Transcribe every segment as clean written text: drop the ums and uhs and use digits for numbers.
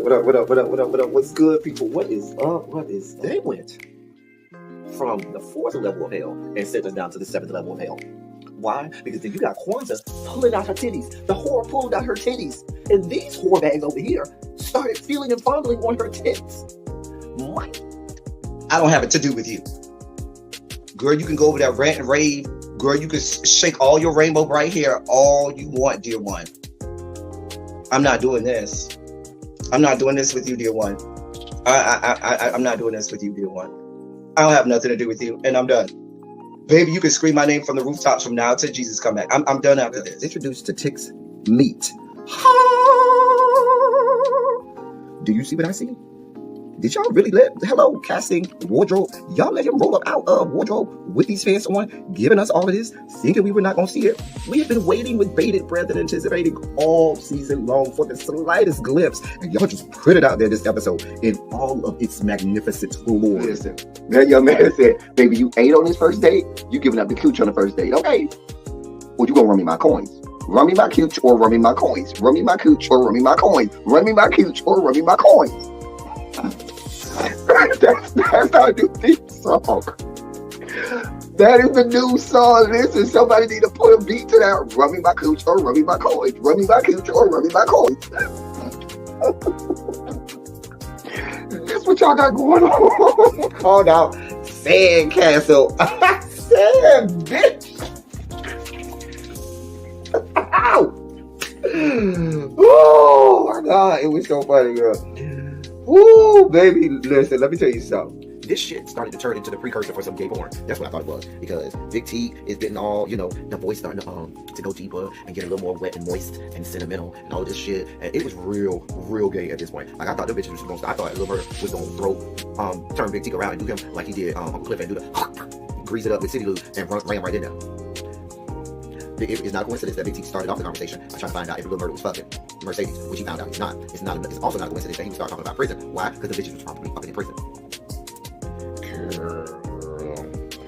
What's good, people? What is up? What is they went from the fourth level of hell and sent us down to the seventh level of hell. Why? Because then you got Kwanzaa pulling out her titties. The whore pulled out her titties. And these whore bags over here started feeling and fondling on her tits. What? I don't have it to do with you. Girl, you can go over there, rant and rave. Girl, you can shake all your rainbow bright hair all you want, dear one. I'm not doing this. I'm not doing this with you, dear one. I'm not doing this with you, dear one. I don't have nothing to do with you, and I'm done. Baby, you can scream my name from the rooftops from now till Jesus come back. I'm done after this. Introduced to Tick's Meat. Do you see what I see? Did y'all really hello, casting, wardrobe, y'all let him roll up out of wardrobe with these fans on, giving us all of this, thinking we were not going to see it? We have been waiting with bated breath and anticipating all season long for the slightest glimpse, and y'all just put it out there this episode in all of its magnificent glory. Listen, that young man said, baby, you ate on this first date, you giving up the cooch on the first date, okay? Well, you gonna run me my coins. Run me my cooch or run me my coins. Run me my cooch or run me my coins. Run me my cooch or run me my coins. That's how I do this song. That is the new song. Listen, somebody need to put a beat to that. Run me my cooch or run me my coins. Run me my cooch or run me my coins. That's what y'all got going on. Called out Sandcastle. Sand, bitch. Ow. Oh my God, it was so funny, girl. Woo, baby, listen, let me tell you something. This shit started to turn into the precursor for some gay porn. That's what I thought it was. Because Big T is getting all, the voice starting to go deeper and get a little more wet and moist and sentimental and all this shit. And it was real gay at this point. Like, I thought the bitch was going to, I thought Lil Bird was going to turn Big T around and do him like he did Uncle Cliff and do the grease it up with City Lou and ran right in there. It's not a coincidence that Big T started off the conversation by trying to find out if Lil Bird was fucking Mercedes, which he found out he's not. It's also not a coincidence that he would start talking about prison. Why? Because the bitch was probably fucking in prison. Girl.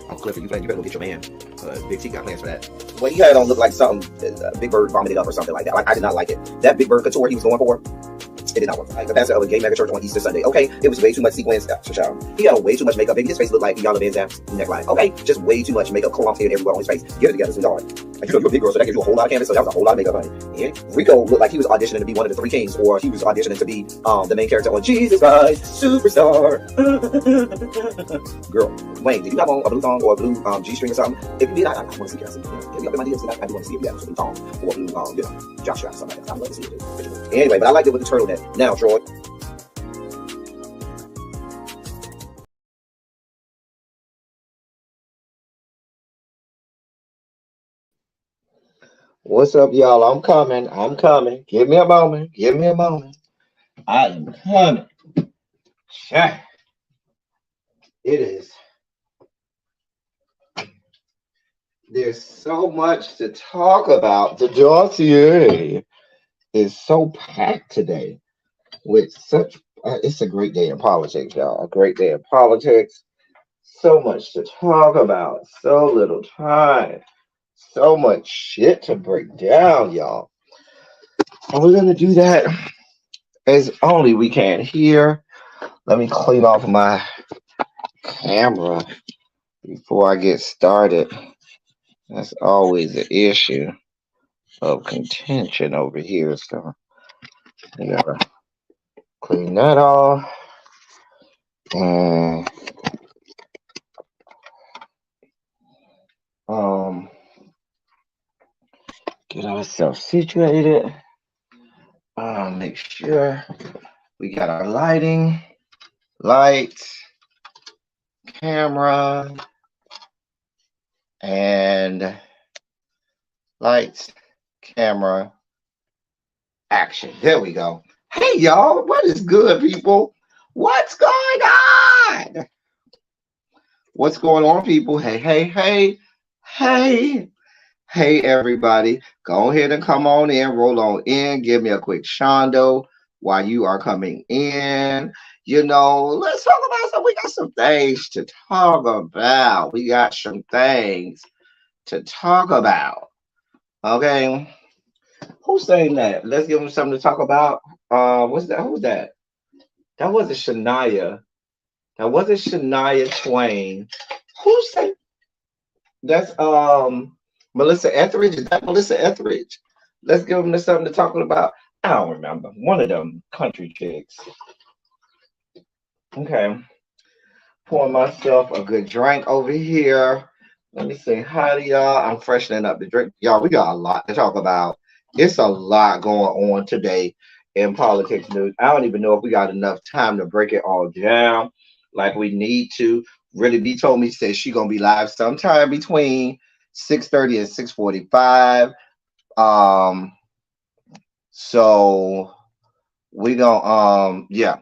Uncle Cliff, you better go get your man. Big T got plans for that. What he had on looked like something Big Bird vomited up or something like that. Like, I did not like it. That Big Bird couture he was going for, it did not work. Like the pastor of a gay mega church on Easter Sunday. Okay, it was way too much sequins. He had way too much makeup. Baby, his face looked like Yana Van Zam's neckline. Okay, just way too much makeup, clumped in everywhere on his face. Get it together, sweetheart. Like, you're a big girl, so that gives you a whole lot of canvas. So that was a whole lot of makeup, honey. Yeah. Rico looked like he was auditioning to be one of the three kings, or he was auditioning to be the main character on Jesus Christ Superstar. Girl, Wayne, did you have on a blue thong or a blue G-string or something? If you did, I want to see. Can I see? Get me up in my DMs, and I do want to see if you have a blue thong or a blue jock strap or something like that. I'd love to see it too. Anyway, but I liked it with the turtleneck. Now, Troy. What's up, y'all? I'm coming. Give me a moment. I am coming. It is. There's so much to talk about. The dossier is so packed today with such. It's a great day in politics, y'all. A great day in politics. So much to talk about. So little time. So much shit to break down, y'all. And we're going to do that as only we can here. Let me clean off my camera before I get started. That's always an issue of contention over here. So I gotta clean that off. And get ourselves situated. Make sure we got our lighting, lights, camera, and lights, camera, action. There we go. Hey, y'all, what is good, people? What's going on? What's going on, people? Hey, everybody. Go ahead and come on in, roll on in. Give me a quick shondo while you are coming in. Let's talk about some. We got some things to talk about. Okay. Who's saying that? Let's give them something to talk about. What's that? Who's that? That wasn't Shania. That wasn't Shania Twain. Who said that's Melissa Etheridge? Is that Melissa Etheridge? Let's give them something to talk about. I don't remember. One of them country chicks. Okay. Pour myself a good drink over here. Let me say hi to y'all. I'm freshening up the drink. Y'all, we got a lot to talk about. It's a lot going on today in politics news. I don't even know if we got enough time to break it all down like we need to. Really B told me, said she gonna be live sometime between 6:30 and 6:45. Um, so we gonna yeah.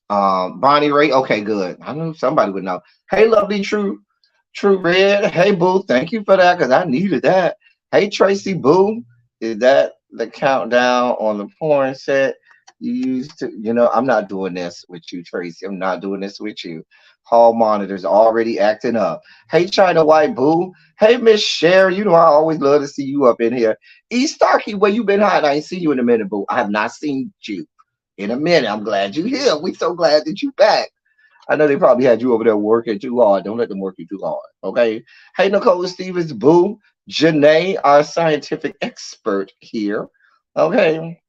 Bonnie Ray. Okay, good. I knew somebody would know. Hey, lovely True Red. Hey, Boo. Thank you for that because I needed that. Hey, Tracy Boo. Is that the countdown on the porn set you used to? You know, I'm not doing this with you, Tracy. I'm not doing this with you. Hall monitors already acting up. Hey, China White Boo. Hey, Miss Sherry. You know I always love to see you up in here. E Starkey, where you been hiding? I ain't seen you in a minute, Boo. I have not seen you in a minute. I'm glad you're here. We so glad that you back. I know they probably had you over there working too hard. Don't let them work you too hard. Okay. Hey, Nicole Stevens, Boo. Janae, our scientific expert here. Okay.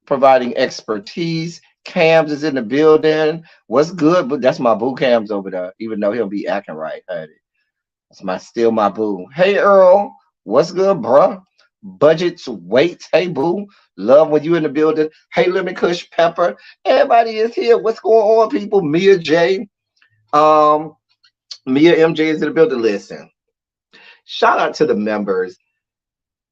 Providing expertise. Cams is in the building. What's good? But that's my boo Cams over there, even though he'll be acting right, honey. That's still my boo. Hey Earl, what's good, bruh? Budgets, weights. Hey boo, love when you in the building. Hey Lemon Kush Pepper, everybody is here. What's going on, people? Mia J, um, Mia MJ is in the building. Listen, shout out to the members.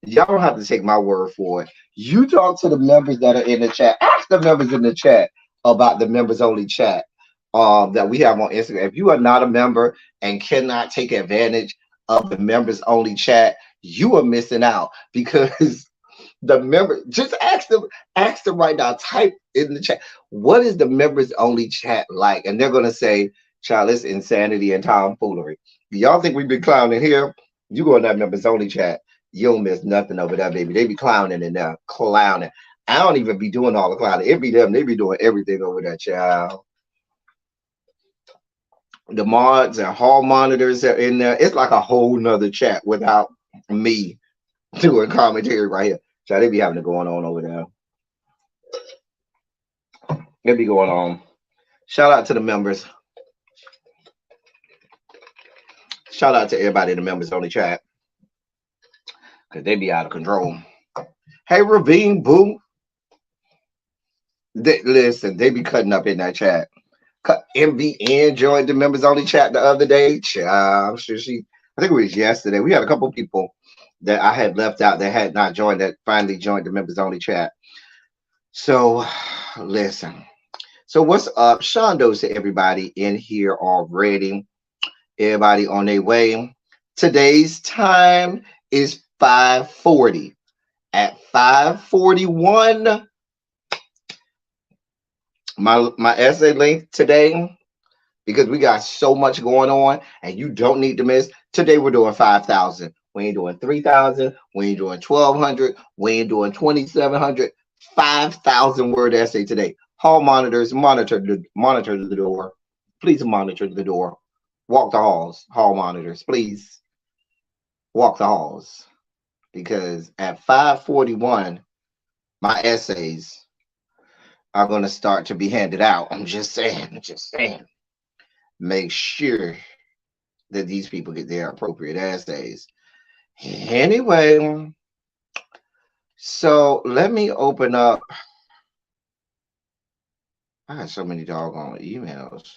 Y'all don't have to take my word for it. You talk to the members that are in the chat. Ask the members in the chat about the members only chat that we have on Instagram. If you are not a member and cannot take advantage of the members only chat, you are missing out because the member just ask them right now, type in the chat, what is the members only chat like? And they're gonna say, child, it's insanity and tomfoolery. Y'all think we've been clowning here? You go in that members only chat, you don't miss nothing over there, baby. They be clowning in there, clowning. I don't even be doing all the clowning. It be them, they be doing everything over there, child. The mods and hall monitors are in there. It's like a whole nother chat without me doing commentary right here. So they be having it going on over there. It be going on. Shout out to the members. Shout out to everybody in the members only chat. Because they be out of control. Hey, Ravine Boo. Listen, they be cutting up in that chat. MBN joined the members only chat the other day. I'm sure I think it was yesterday. We had a couple people that I had left out that had not joined that finally joined the members only chat. So listen. So what's up? Shondos to everybody in here already. Everybody on their way. Today's time is 5:40. At 5:41, my essay link today, because we got so much going on and you don't need to miss. Today we're doing 5,000. We ain't doing 3,000. We ain't doing 1,200. We ain't doing 2,700. 5,000 word essay today. Hall monitors, monitor the door. Please monitor the door. Walk the halls. Hall monitors, please walk the halls. Because at 5:41, my essays are going to start to be handed out. I'm just saying. Make sure that these people get their appropriate essays. Anyway, so let me open up. I got so many doggone emails.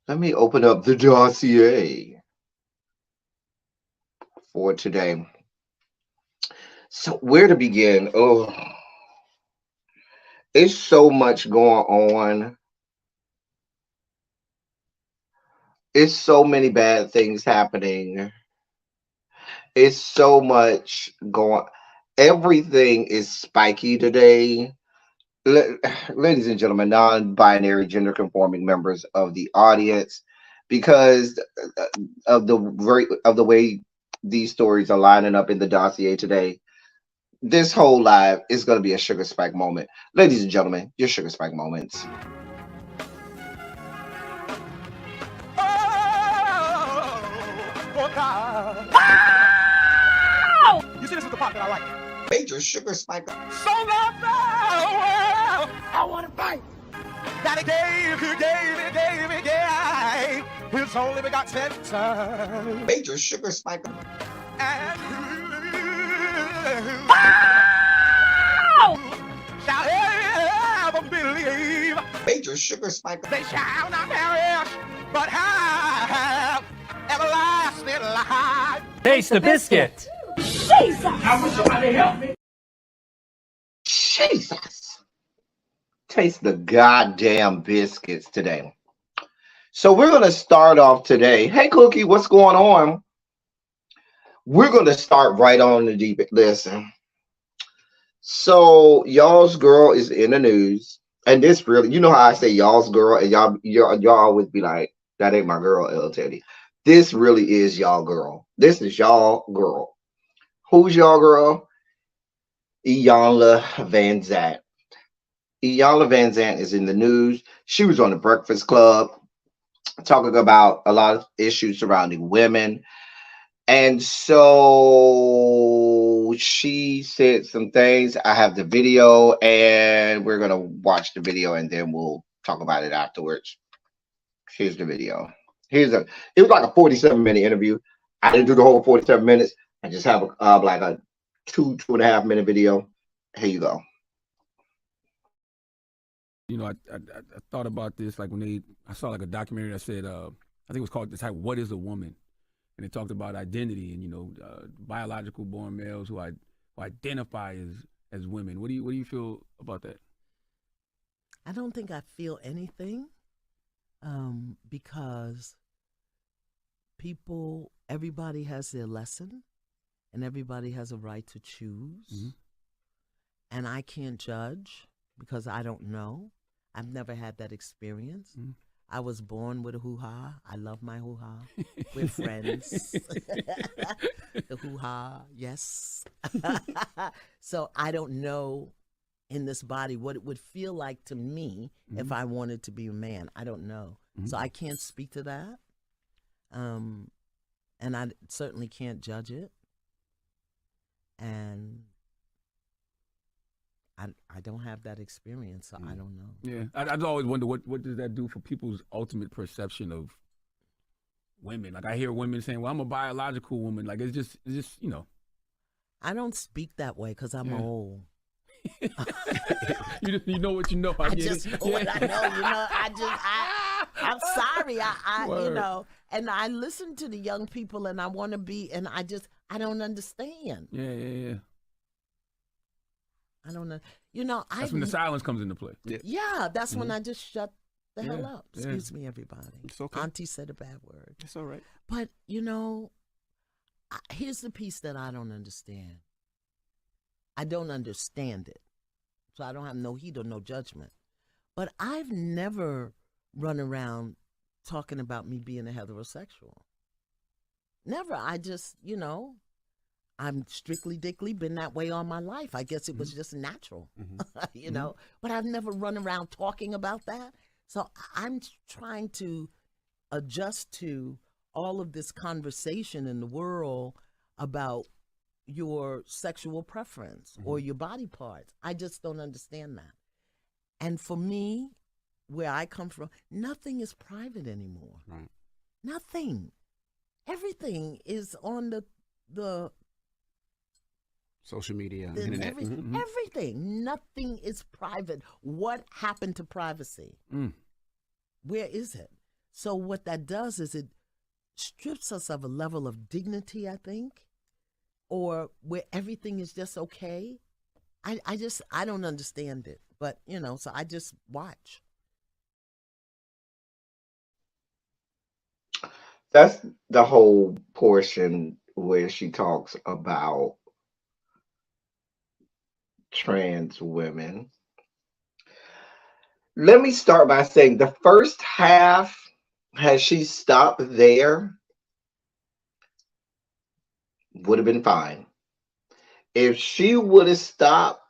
Let me open up the dossier for today. So where to begin? Oh, it's so much going on. It's so many bad things happening. It's so much going. Everything is spiky today. Ladies and gentlemen, non-binary gender conforming members of the audience, because of the way these stories are lining up in the dossier today. This whole live is going to be a sugar spike moment. Ladies and gentlemen, your sugar spike moments. Oh, God. You see, this is the part that I like. Major sugar spike. So loved the world, I want to fight. That he gave his only begotten son. Major sugar spike. And shall ever believe Major sugar spike. they shall not perish, but have everlasting life. Taste the biscuit. Jesus. Taste the goddamn biscuits today. So we're going to start off today. Hey, Cookie, what's going on? We're going to start right on the deep. Listen. So y'all's girl is in the news. And this really, you know how I say y'all's girl, and y'all always be like, that ain't my girl, L. Teddy. This really is y'all girl. This is y'all girl. Who's y'all girl? Iyanla Vanzant. Iyanla Vanzant is in the news. She was on the Breakfast Club talking about a lot of issues surrounding women. And so she said some things. I have the video, and we're going to watch the video, and then we'll talk about it afterwards. Here's the video. It was like a 47-minute interview. I didn't do the whole 47 minutes. I just have like a 2.5 minute video. Here you go. You know, I thought about this like when I saw like a documentary that said, I think it was called "What Is a Woman," and it talked about identity and biological born males who identify as women. What do you feel about that? I don't think I feel anything, because everybody has their lesson, and everybody has a right to choose, Mm-hmm. and I can't judge because I don't know. I've never had that experience. Mm-hmm. I was born with a hoo-ha. I love my hoo-ha. We're friends. The hoo-ha, yes. So I don't know in this body what it would feel like to me if I wanted to be a man. I don't know. Mm-hmm. So I can't speak to that. And I certainly can't judge it. And I don't have that experience, so I don't know. Yeah, I always wonder what does that do for people's ultimate perception of women. Like I hear women saying, "Well, I'm a biological woman." Like it's just I don't speak that way because I'm old. you know what you know. I just know what I know. I'm sorry. And I listen to the young people, and I want to be, and I don't understand. Yeah. I don't know. That's when the silence comes into play. Yeah, that's when I just shut the hell up. Yeah. Excuse me, everybody. It's okay. Auntie said a bad word. It's all right. But, here's the piece that I don't understand. I don't understand it. So I don't have no heat or no judgment. But I've never run around talking about me being a heterosexual. Never. I just, I'm strictly dickly, been that way all my life. I guess it was just natural, but I've never run around talking about that. So I'm trying to adjust to all of this conversation in the world about your sexual preference or your body parts. I just don't understand that. And for me, where I come from, nothing is private anymore. Right. Nothing. Everything is on the social media, internet. Everything. Nothing is private. What happened to privacy? Where is it? So what that does is it strips us of a level of dignity, I think, or where everything is just okay. I don't understand it. But, so I just watch. That's the whole portion where she talks about trans women. Let me start by saying the first half, has she stopped there? would have been fine. If she would have stopped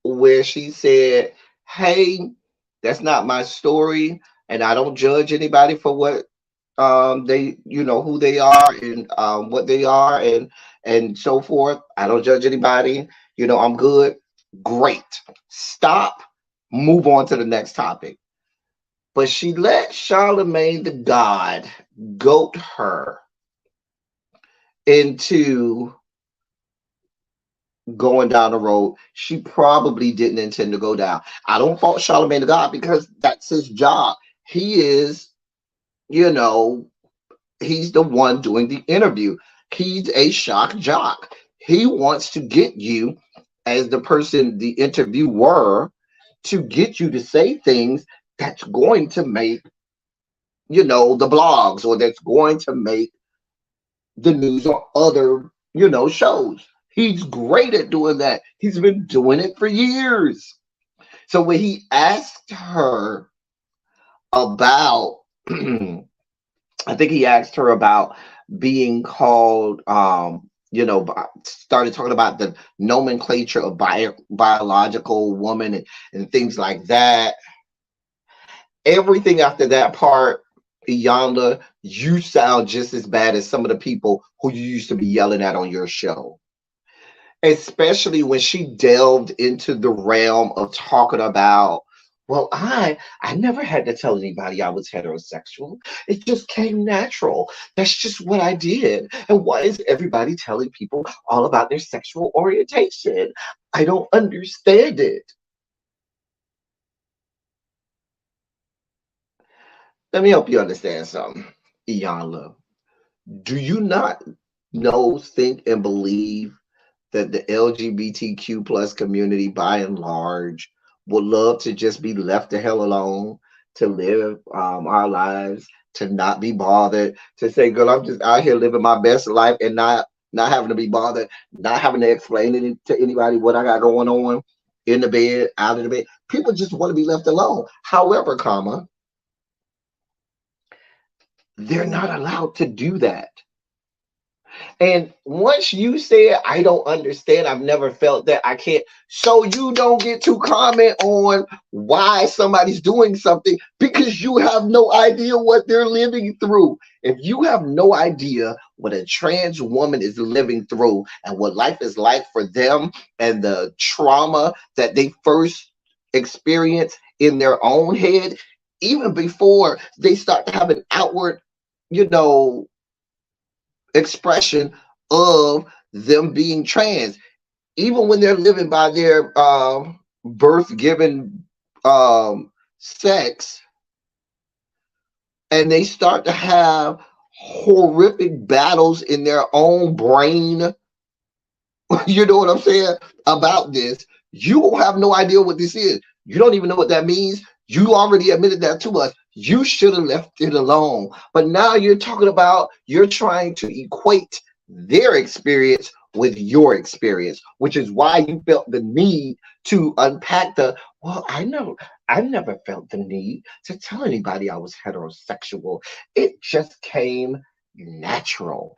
where she said, "Hey, that's not my story, and I don't judge anybody for what they, who they are and what they are and so forth. I don't judge anybody. I'm good." Great. Stop. Move on to the next topic. But she let Charlemagne the God goat her into going down the road she probably didn't intend to go down. I don't fault Charlemagne the God because that's his job. He is, you know, he's the one doing the interview. He's a shock jock. He wants to get you, as the person, the interviewer, to get you to say things that's going to make, the blogs, or that's going to make the news or other, shows. He's great at doing that. He's been doing it for years. So when he asked her about, I think he asked her about being called, started talking about the nomenclature of biological woman and things like that. Everything after that part, Iyanla, you sound just as bad as some of the people who you used to be yelling at on your show. Especially when she delved into the realm of talking about, well, I never had to tell anybody I was heterosexual. It just came natural. That's just what I did. And why is everybody telling people all about their sexual orientation? I don't understand it. Let me help you understand something, Iyanla. Do you not know, think, and believe that the LGBTQ plus community by and large would love to just be left the hell alone, to live our lives, to not be bothered, to say, girl, I'm just out here living my best life and not having to be bothered, not having to explain it to anybody what I got going on in the bed, out of the bed. People just want to be left alone. However, they're not allowed to do that. And once you said, I don't understand, I've never felt that, I can't, so you don't get to comment on why somebody's doing something because you have no idea what they're living through. If you have no idea what a trans woman is living through and what life is like for them and the trauma that they first experience in their own head, even before they start to have an outward, expression of them being trans, even when they're living by their birth given sex, and they start to have horrific battles in their own brain, you know what I'm saying, about this, you will have no idea what this is. You don't even know what that means. You already admitted that to us. You should have left it alone. But now you're talking about, you're trying to equate their experience with your experience, which is why you felt the need to unpack I never felt the need to tell anybody I was heterosexual. It just came natural.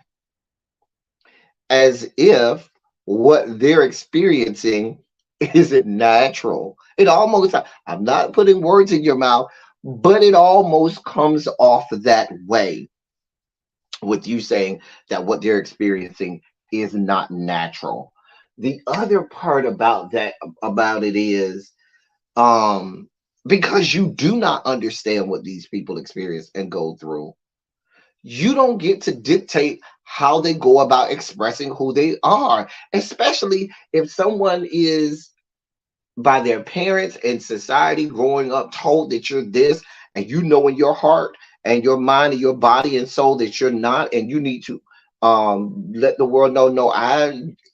As if what they're experiencing isn't natural. It almost, I'm not putting words in your mouth, but it almost comes off that way with you saying that what they're experiencing is not natural. The other part about it is, because you do not understand what these people experience and go through, you don't get to dictate how they go about expressing who they are, especially if someone is, by their parents and society growing up, told that you're this, and in your heart and your mind and your body and soul that you're not, and you need to let the world know, no,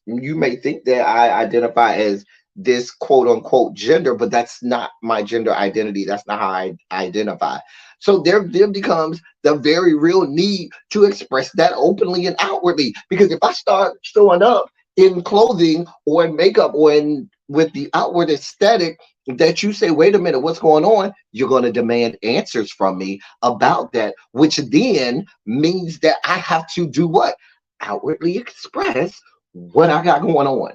you may think that I identify as this quote unquote gender, but that's not my gender identity. That's not how I identify. So there becomes the very real need to express that openly and outwardly. Because if I start showing up in clothing or in makeup or with the outward aesthetic that you say, wait a minute, what's going on? You're going to demand answers from me about that, which then means that I have to do what? outwardly express what I got going on.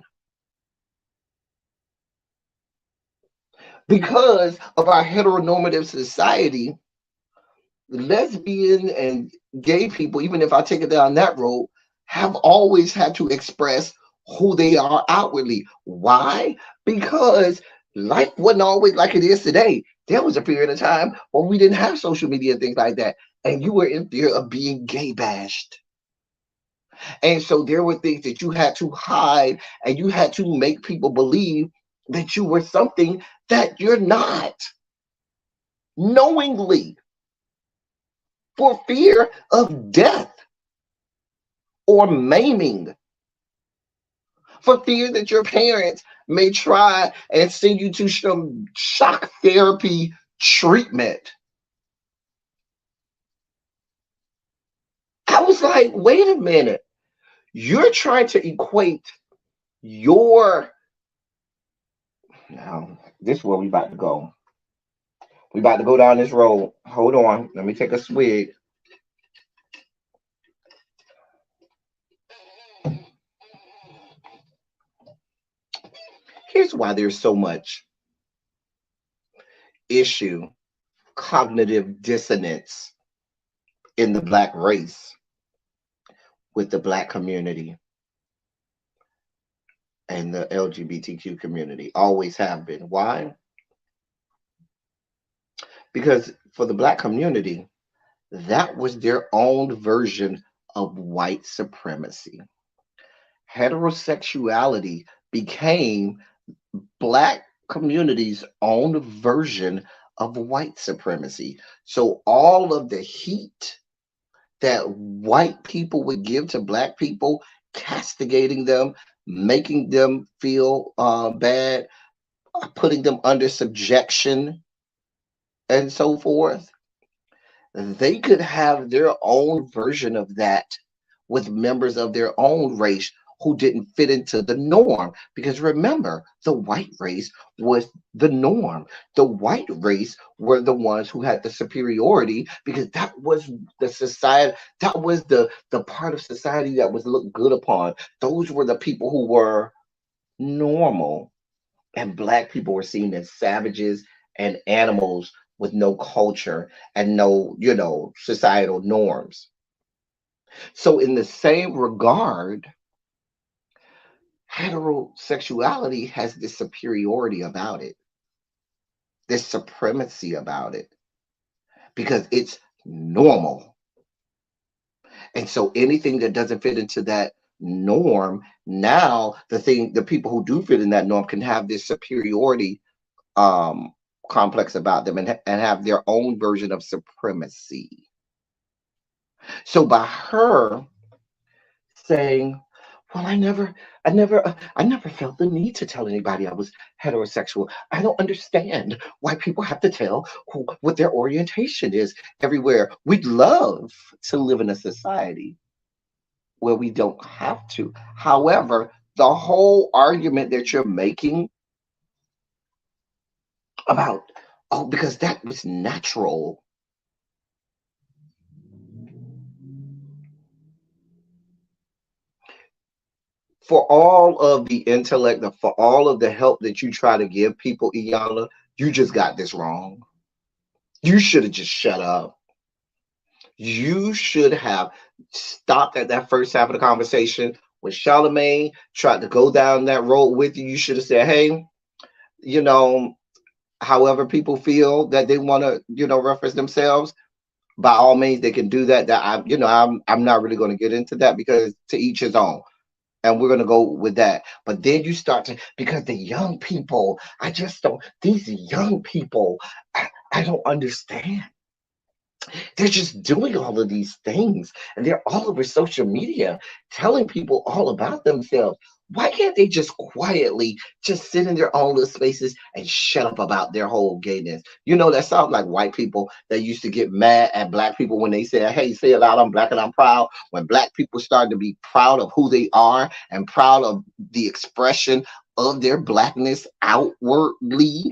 Because of our heteronormative society, lesbian and gay people, even if I take it down that road, have always had to express who they are outwardly. Why? Because life wasn't always like it is today. There was a period of time where we didn't have social media and things like that, and you were in fear of being gay bashed. And so there were things that you had to hide, and you had to make people believe that you were something that you're not, knowingly, for fear of death or maiming, for fear that your parents may try and send you to some shock therapy treatment. I was like, wait a minute. You're trying to equate your. Now, this is where we about to go. We about to go down this road. Hold on. Let me take a swig. Here's why there's so much issue, cognitive dissonance in the Black race with the Black community and the LGBTQ community. Always have been. Why? Because for the Black community, that was their own version of white supremacy. Heterosexuality became Black community's own version of white supremacy. So all of the heat that white people would give to Black people, castigating them, making them feel bad, putting them under subjection, and so forth, they could have their own version of that with members of their own race who didn't fit into the norm. Because remember, the white race was the norm. The white race were the ones who had the superiority, because that was the society, that was the part of society that was looked good upon. Those were the people who were normal, and Black people were seen as savages and animals with no culture and no, societal norms. So in the same regard, heterosexuality has this superiority about it, this supremacy about it, because it's normal. And so anything that doesn't fit into that norm, now the people who do fit in that norm can have this superiority complex about them, and have their own version of supremacy. So by her saying, well, I never felt the need to tell anybody I was heterosexual. I don't understand why people have to tell what their orientation is everywhere. We'd love to live in a society where we don't have to. However, the whole argument that you're making about, oh, because that was natural. For all of the intellect, for all of the help that you try to give people, Iyanla, you just got this wrong. You should have just shut up. You should have stopped at that first half of the conversation when Charlemagne tried to go down that road with you. You should have said, hey, however people feel that they want to, reference themselves, by all means, they can do that. I'm not really going to get into that, because to each his own. And we're going to go with that. But then you start to, because the young people, these young people, I don't understand. They're just doing all of these things, and they're all over social media telling people all about themselves. Why can't they just quietly just sit in their own little spaces and shut up about their whole gayness? That sounds like white people that used to get mad at Black people when they said, hey, say it loud, I'm Black and I'm proud. When Black people started to be proud of who they are and proud of the expression of their Blackness outwardly,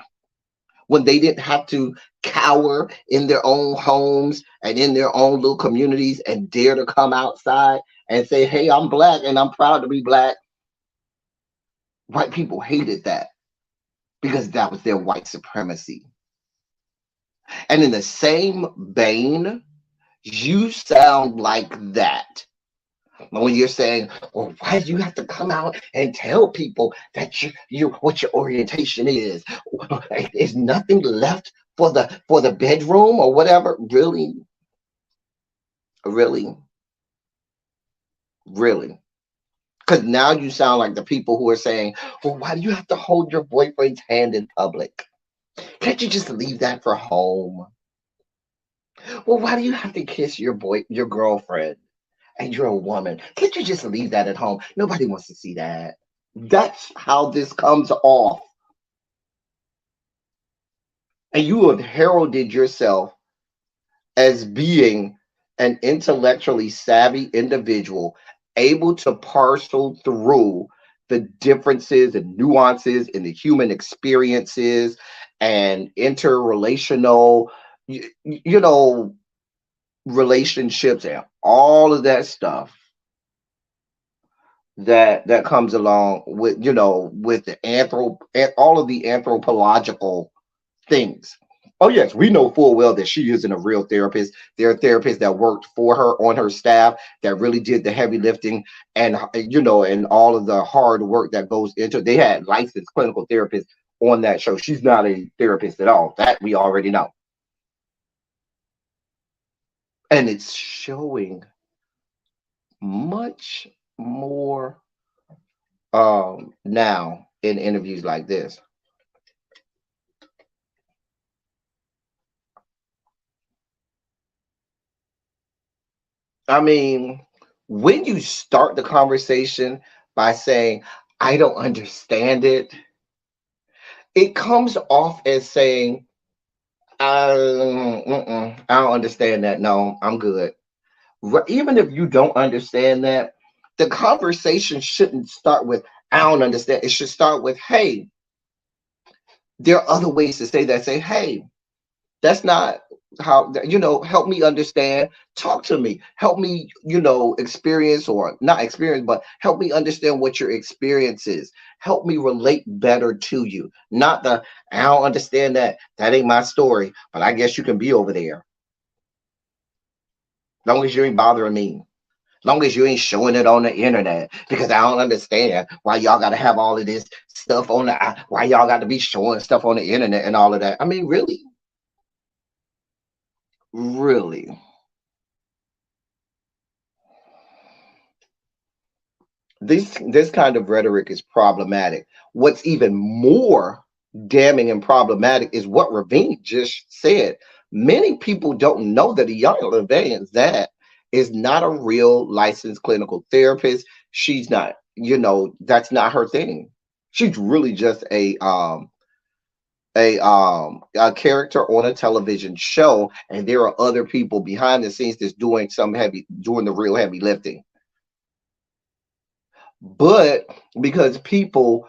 when they didn't have to cower in their own homes and in their own little communities and dare to come outside and say, hey, I'm black and I'm proud to be black. White people hated that because that was their white supremacy. And in the same vein, you sound like that when you're saying, well, why do you have to come out and tell people that you what your orientation is? Is nothing left for the bedroom or whatever? Really? Really? Really? Because now you sound like the people who are saying, well, why do you have to hold your boyfriend's hand in public? Can't you just leave that for home? Well, why do you have to kiss your girlfriend and you're a woman? Can't you just leave that at home? Nobody wants to see that. That's how this comes off. And you have heralded yourself as being an intellectually savvy individual, able to parcel through the differences and nuances in the human experiences and interrelational, you know, relationships and all of that stuff that comes along with, with all of the anthropological things. Oh yes, we know full well that she isn't a real therapist. There are therapists that worked for her on her staff that really did the heavy lifting and and all of the hard work that goes into it. They had licensed clinical therapists on that show. She's not a therapist at all. That we already know. And it's showing much more now in interviews like this. I mean, when you start the conversation by saying, I don't understand it, it comes off as saying, I don't understand that. No, I'm good. Even if you don't understand that, the conversation shouldn't start with, I don't understand. It should start with, hey, there are other ways to say that. Say, hey, that's not how, help me understand. Talk to me. Help me, experience, or not experience, but help me understand what your experience is. Help me relate better to you. Not the, I don't understand that. That ain't my story, but I guess you can be over there. Long as you ain't bothering me. Long as you ain't showing it on the internet, because I don't understand why y'all got to have all of this stuff on why y'all got to be showing stuff on the internet and all of that. I mean, really? Really? This kind of rhetoric is problematic. What's even more damning and problematic is what Ravine just said. Many people don't know that a young Levine that is not a real licensed clinical therapist. She's not, that's not her thing. She's really just a character on a television show, and there are other people behind the scenes that's doing the real heavy lifting. But because people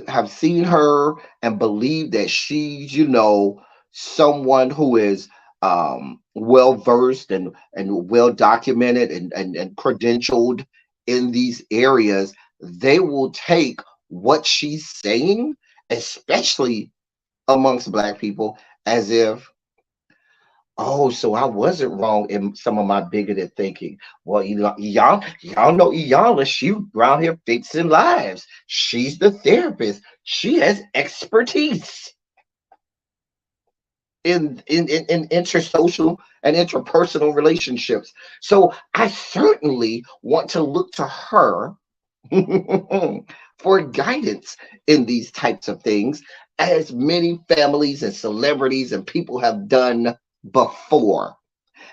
have seen her and believe that she's, someone who is well versed and well documented and credentialed in these areas, they will take what she's saying, especially amongst Black people, as if, oh, so I wasn't wrong in some of my bigoted thinking. Well, y'all know Iyanla, she around here fixing lives. She's the therapist. She has expertise in intersocial and interpersonal relationships. So I certainly want to look to her for guidance in these types of things, as many families and celebrities and people have done before.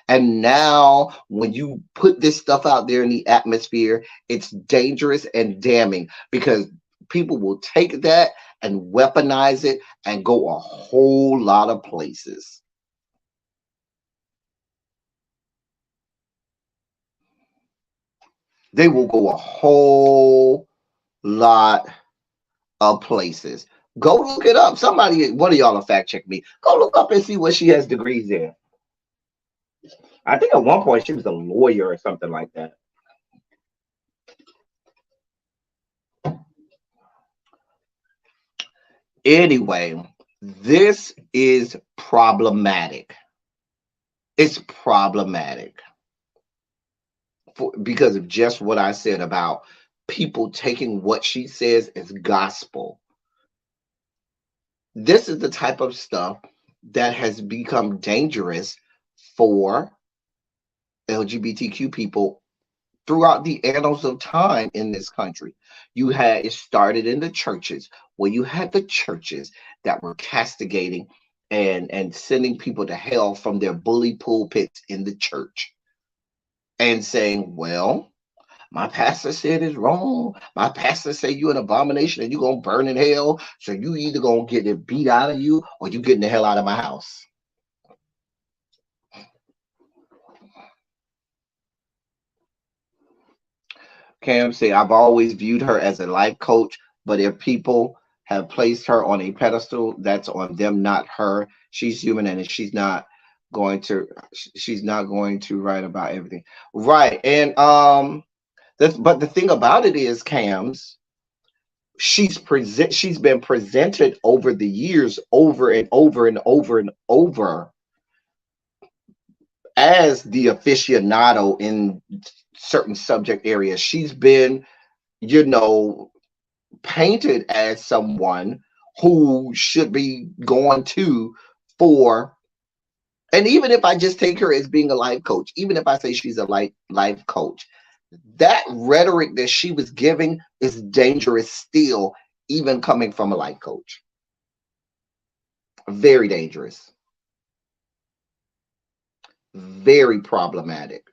And now when you put this stuff out there in the atmosphere, it's dangerous and damning, because people will take that and weaponize it and go a whole lot of places. They will go a whole lot of places. Go look it up. Somebody, one of y'all will fact check me. Go look up and see what she has degrees in. I think at one point she was a lawyer or something like that. Anyway, this is problematic. It's problematic because of just what I said about people taking what she says as gospel. This is the type of stuff that has become dangerous for LGBTQ people throughout the annals of time in this country. It started in the churches, where you had the churches that were castigating and sending people to hell from their bully pulpits in the church and saying, well, my pastor said it's wrong. My pastor said you're an abomination and you're going to burn in hell. So you either going to get it beat out of you or you getting the hell out of my house. Cam said, I've always viewed her as a life coach, but if people have placed her on a pedestal, that's on them, not her. She's human and she's not going to write about everything. Right. And but the thing about it is, Cams, she's been presented over the years over and over and over and over as the aficionado in certain subject areas. She's been, painted as someone who should be going to for, and even if I just take her as being a life coach, even if I say she's a life coach, that rhetoric that she was giving is dangerous still, even coming from a life coach. Very dangerous. Very problematic.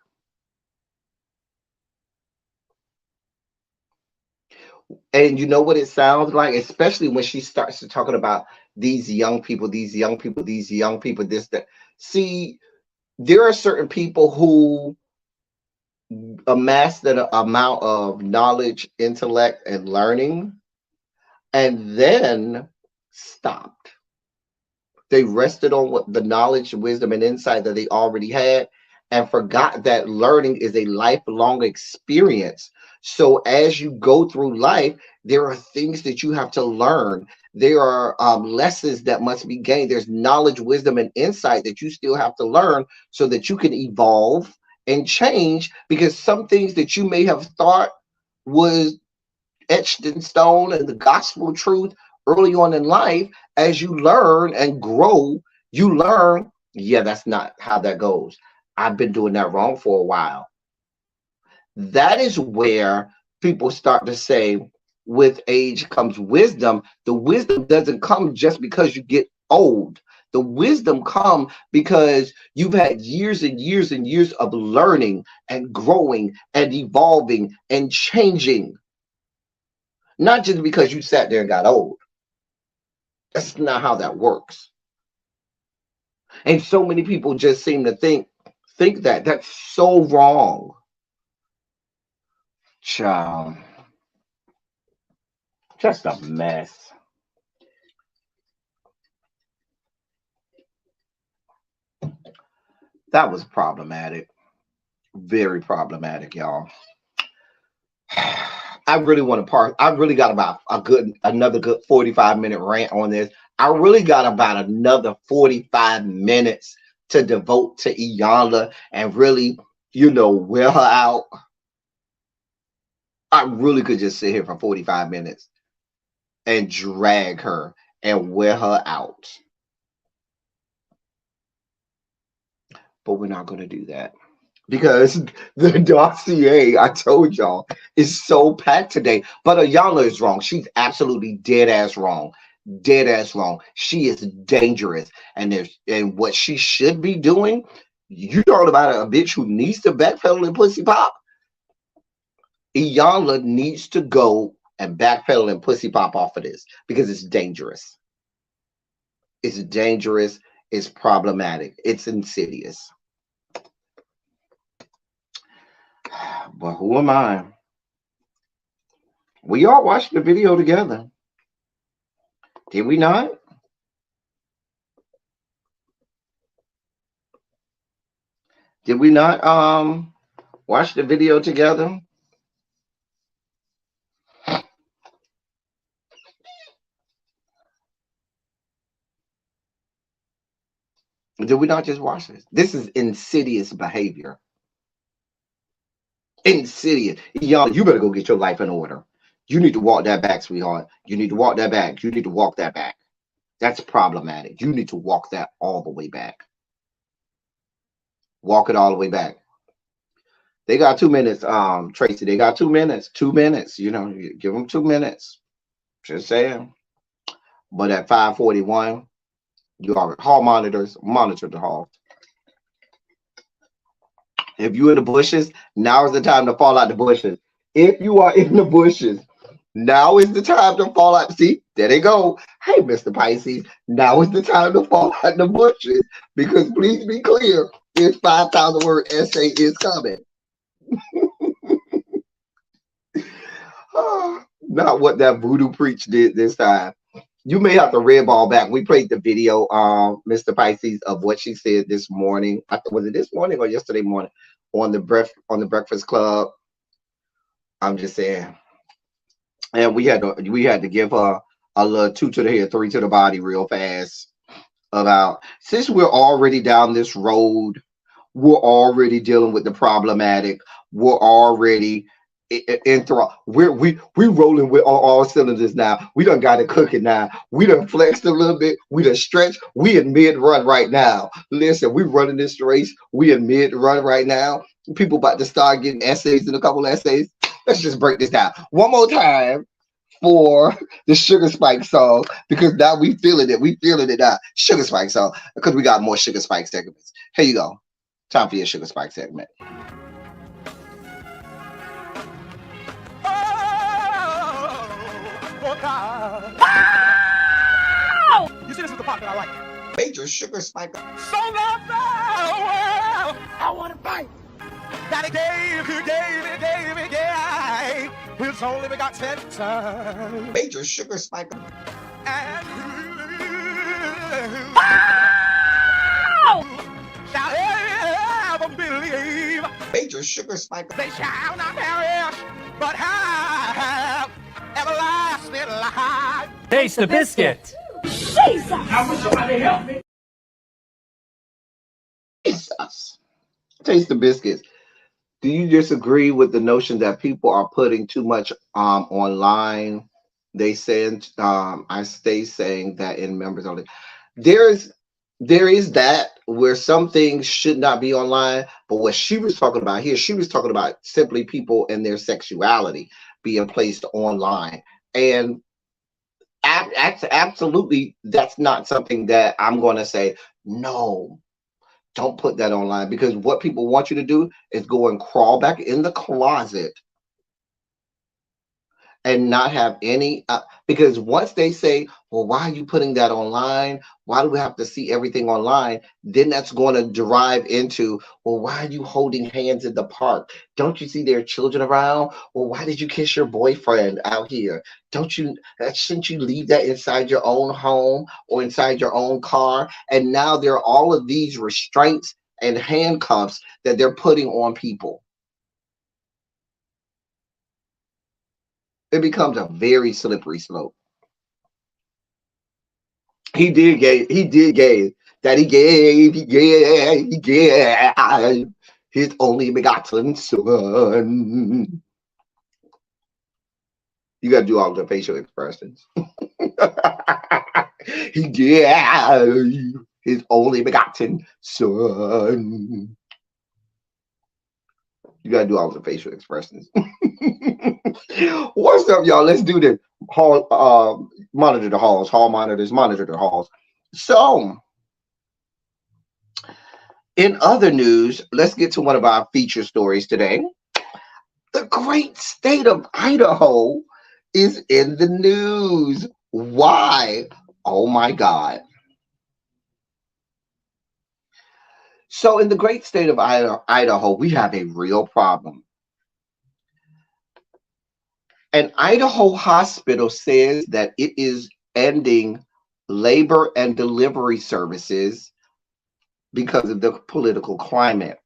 And you know what it sounds like, especially when she starts to talking about these young people, this, that. See, there are certain people who amassed an amount of knowledge, intellect, and learning, and then stopped. They rested on what the knowledge, wisdom, and insight that they already had, and forgot that learning is a lifelong experience. So as you go through life, there are things that you have to learn. There are lessons that must be gained. There's knowledge, wisdom, and insight that you still have to learn so that you can evolve and change, because some things that you may have thought was etched in stone and the gospel truth early on in life, as you learn and grow, you learn, yeah, that's not how that goes. I've been doing that wrong for a while. That is where people start to say, with age comes wisdom. The wisdom doesn't come just because you get old. The wisdom comes because you've had years and years and years of learning and growing and evolving and changing. Not just because you sat there and got old. That's not how that works. And so many people just seem to think that. That's so wrong. Child. Just a mess. That was problematic. Very problematic, y'all. I really want to I really got about another good 45-minute rant on this. I really got about another 45 minutes to devote to Iyanla and really, wear her out. I really could just sit here for 45 minutes and drag her and wear her out. But we're not going to do that, because the dossier, I told y'all, is so packed today. But Iyanla is wrong. She's absolutely dead ass wrong. Dead ass wrong. She is dangerous. And what she should be doing, you talking about a bitch who needs to backpedal and pussy pop. Iyanla needs to go and backpedal and pussy pop off of this, because it's dangerous. It's dangerous. It's problematic. It's insidious. But who am I? We all watched the video together. Did we not? Did we not watch the video together? Did we not just watch this? This is insidious behavior. Insidious. Y'all, you better go get your life in order. You need to walk that back, sweetheart. You need to walk that back. You need to walk that back. That's problematic. You need to walk that all the way back. Walk it all the way back. They got 2 minutes, Tracy. They got 2 minutes. 2 minutes. You know, you give them 2 minutes. Just saying. But at 5:41, you are hall monitors. Monitor the hall. If you're in the bushes, now is the time to fall out the bushes. If you are in the bushes, now is the time to fall out. See, there they go. Hey, Mr. Pisces, now is the time to fall out the bushes. Because please be clear, this 5,000 word essay is coming. Not what that voodoo preach did this time. You may have to red ball back. We played the video, Mr. Pisces, of what she said this morning. Was it this morning or yesterday morning on the Breakfast Club? I'm just saying. And we had to give her a little 2 to the head, 3 to the body real fast about, since we're already down this road, we're already dealing with the problematic, we're already we rolling with all cylinders now. We done got it cooking now. We done flexed a little bit. We done stretched. We in mid run right now. Listen, we running this race. We in mid run right now. People about to start getting essays and a couple essays. Let's just break this down one more time for the Sugar Spike song, because now we feeling it. We feeling it now. Sugar Spike song, because we got more Sugar Spike segments. Here you go. Time for your Sugar Spike segment. You see, this is the part that I like. Major Sugar Spike. So loved the world, I want to fight. That he gave his only begotten son. Major Sugar Spike. And shall ever believe. Major Sugar Spike. They shall not perish, but have everlasting life. Taste the biscuit. Jesus! I wish somebody help me. Jesus. Taste the biscuits. Do you disagree with the notion that people are putting too much online? They said, I stay saying that in members only. There is that where some things should not be online, but what she was talking about here, she was talking about simply people and their sexuality being placed online. And absolutely, that's not something that I'm going to say, no, don't put that online, because what people want you to do is go and crawl back in the closet and not have any, because once they say, well, why are you putting that online? Why do we have to see everything online? Then that's going to derive into, well, why are you holding hands in the park? Don't you see there are children around? Well, why did you kiss your boyfriend out here? Shouldn't you leave that inside your own home or inside your own car? And now there are all of these restraints and handcuffs that they're putting on people. It becomes a very slippery slope. He did gave his only begotten son. You got to do all the facial expressions. He gave his only begotten son. You got to do all the facial expressions. What's up, y'all? Let's do this. Hall, monitor the halls. Hall monitors, monitor the halls. So, in other news, let's get to one of our feature stories today. The great state of Idaho is in the news. Why? Oh my God. So in the great state of Idaho, we have a real problem. An Idaho hospital says that it is ending labor and delivery services because of the political climate.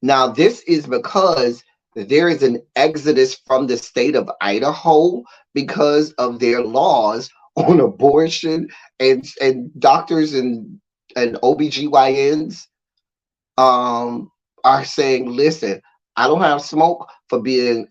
Now, this is because there is an exodus from the state of Idaho because of their laws on abortion, and doctors and and OBGYNs are saying, listen, I don't have smoke for being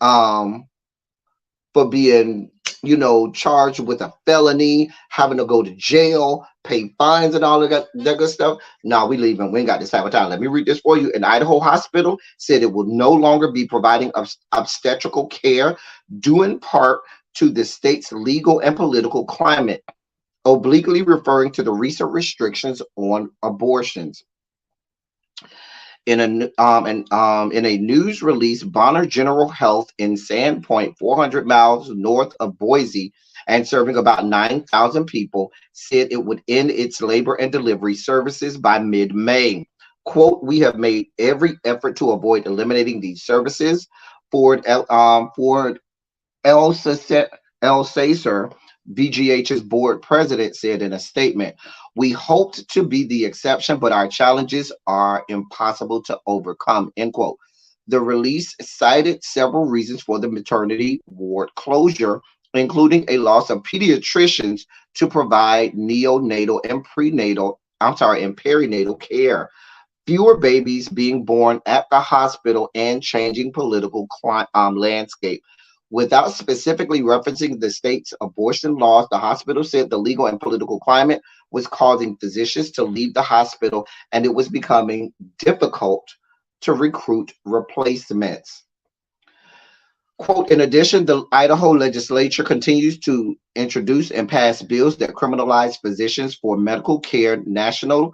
charged with a felony, having to go to jail, pay fines and all of that good stuff. No, we leaving. We ain't got this type of time. Let me read this for you. An Idaho hospital said it will no longer be providing obstetrical care due in part to the state's legal and political climate, obliquely referring to the recent restrictions on abortions. In a news release, Bonner General Health in Sandpoint, 400 miles north of Boise, and serving about 9,000 people, said it would end its labor and delivery services by mid-May. Quote, we have made every effort to avoid eliminating these services. Ford Elsacer, VGH's board president, said in a statement, we hoped to be the exception, but our challenges are impossible to overcome, end quote. The release cited several reasons for the maternity ward closure, including a loss of pediatricians to provide neonatal and perinatal care, fewer babies being born at the hospital, and changing political landscape. Without specifically referencing the state's abortion laws, the hospital said the legal and political climate was causing physicians to leave the hospital, and it was becoming difficult to recruit replacements. Quote, in addition, the Idaho legislature continues to introduce and pass bills that criminalize physicians for medical care nationally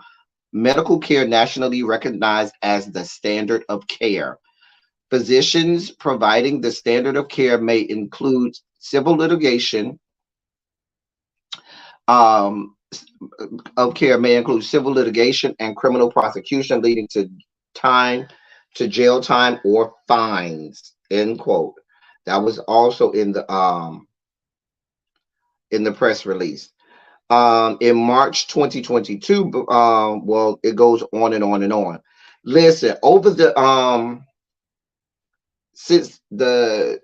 recognized as the standard of care. Physicians providing the standard of care may include civil litigation and criminal prosecution leading to jail time or fines, end quote. That was also in the press release. In March 2022, it goes on and on and on. Listen, over the since the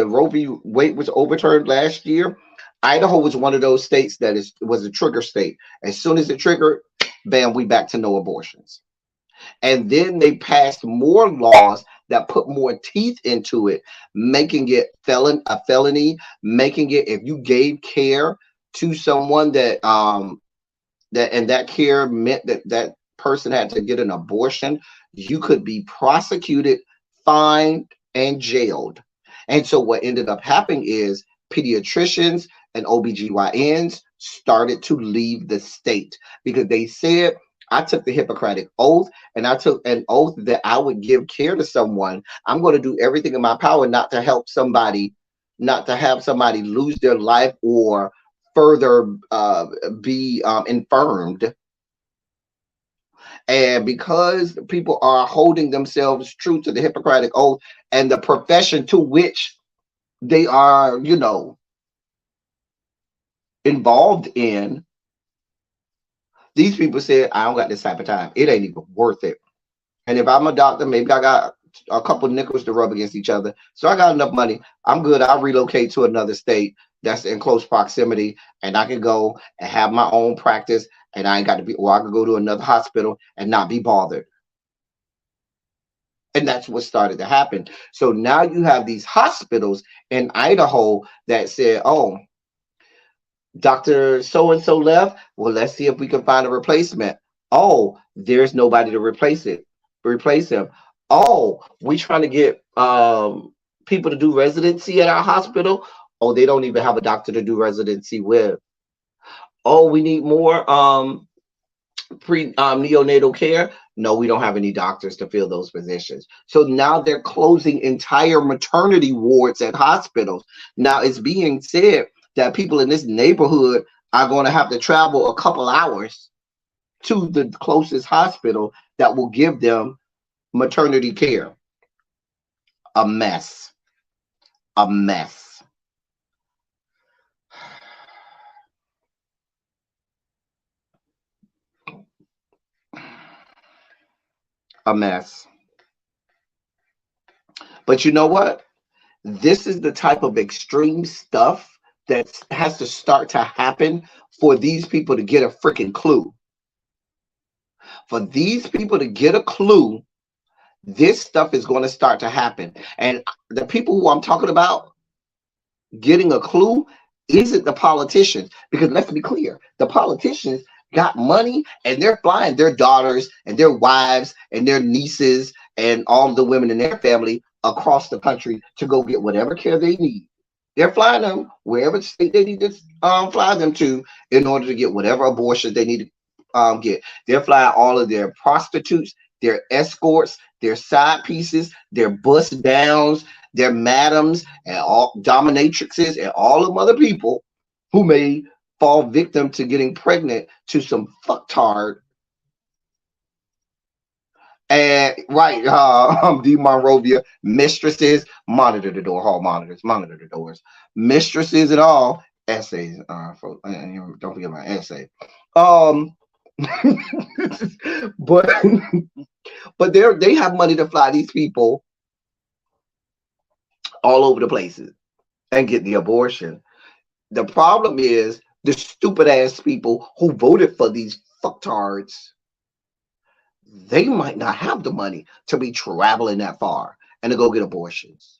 Roe v. Wade was overturned last year, Idaho was one of those states that was a trigger state. As soon as it triggered, bam, we back to no abortions. And then they passed more laws that put more teeth into it, making it a felony, making it, if you gave care to someone that care meant that person had to get an abortion, you could be prosecuted, fined, and jailed. And so what ended up happening is pediatricians and OBGYNs started to leave the state because they said, I took the Hippocratic oath, and I took an oath that I would give care to someone. I'm going to do everything in my power not to have somebody lose their life or further be infirmed. And because people are holding themselves true to the Hippocratic oath and the profession to which they are, involved in, these people said, I don't got this type of time. It ain't even worth it. And if I'm a doctor, maybe I got a couple nickels to rub against each other. So I got enough money. I'm good. I'll relocate to another state that's in close proximity, and I can go and have my own practice, and I ain't got to be, or I can go to another hospital and not be bothered. And that's what started to happen. So now you have these hospitals in Idaho that said, oh, Dr. So-and-so left. Well, let's see if we can find a replacement. Oh, there's nobody to replace him. Oh, we trying to get people to do residency at our hospital. Oh, they don't even have a doctor to do residency with. Oh, we need more neonatal care. No, we don't have any doctors to fill those positions. So now they're closing entire maternity wards at hospitals. Now it's being said that people in this neighborhood are going to have to travel a couple hours to the closest hospital that will give them maternity care. A mess. A mess. A mess. But you know what? This is the type of extreme stuff that has to start to happen for these people to get a freaking clue. For these people to get a clue, this stuff is going to start to happen. And the people who I'm talking about getting a clue isn't the politicians. Because let's be clear, the politicians got money and they're flying their daughters and their wives and their nieces and all the women in their family across the country to go get whatever care they need. They're flying them wherever state they need to fly them to in order to get whatever abortion they need to get. They're flying all of their prostitutes, their escorts, their side pieces, their bust downs, their madams, and all dominatrixes, and all of other people who may fall victim to getting pregnant to some fucktard. And right, the Monrovia mistresses, monitor the door, hall monitors, monitor the doors, mistresses and all essays. Don't forget my essay. But but they have money to fly these people all over the places and get the abortion. The problem is the stupid ass people who voted for these fucktards. They might not have the money to be traveling that far and to go get abortions.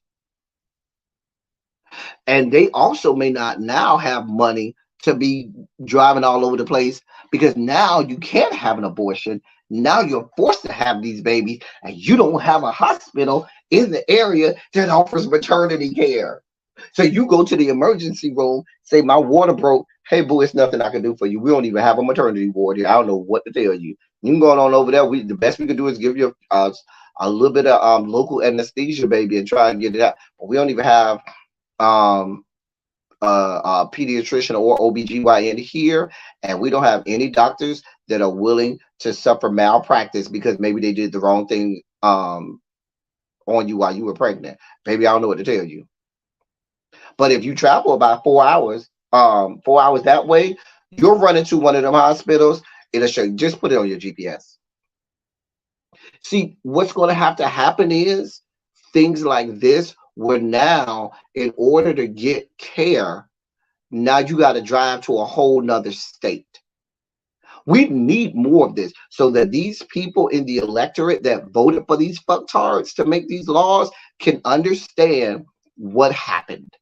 And they also may not now have money to be driving all over the place, because now you can't have an abortion. Now you're forced to have these babies, and you don't have a hospital in the area that offers maternity care. So you go to the emergency room, say, my water broke. Hey, boo, it's nothing I can do for you. We don't even have a maternity ward here. I don't know what to tell you. You can go on over there. The best we can do is give you a little bit of local anesthesia, baby, and try and get it out. But we don't even have a pediatrician or OBGYN here, and we don't have any doctors that are willing to suffer malpractice because maybe they did the wrong thing on you while you were pregnant. Baby, I don't know what to tell you. But if you travel about 4 hours that way, you're running to one of them hospitals. It'll show you. Just put it on your GPS. See, what's going to have to happen is things like this, where now, in order to get care, now you got to drive to a whole nother state. We need more of this so that these people in the electorate that voted for these fucktards to make these laws can understand what happened.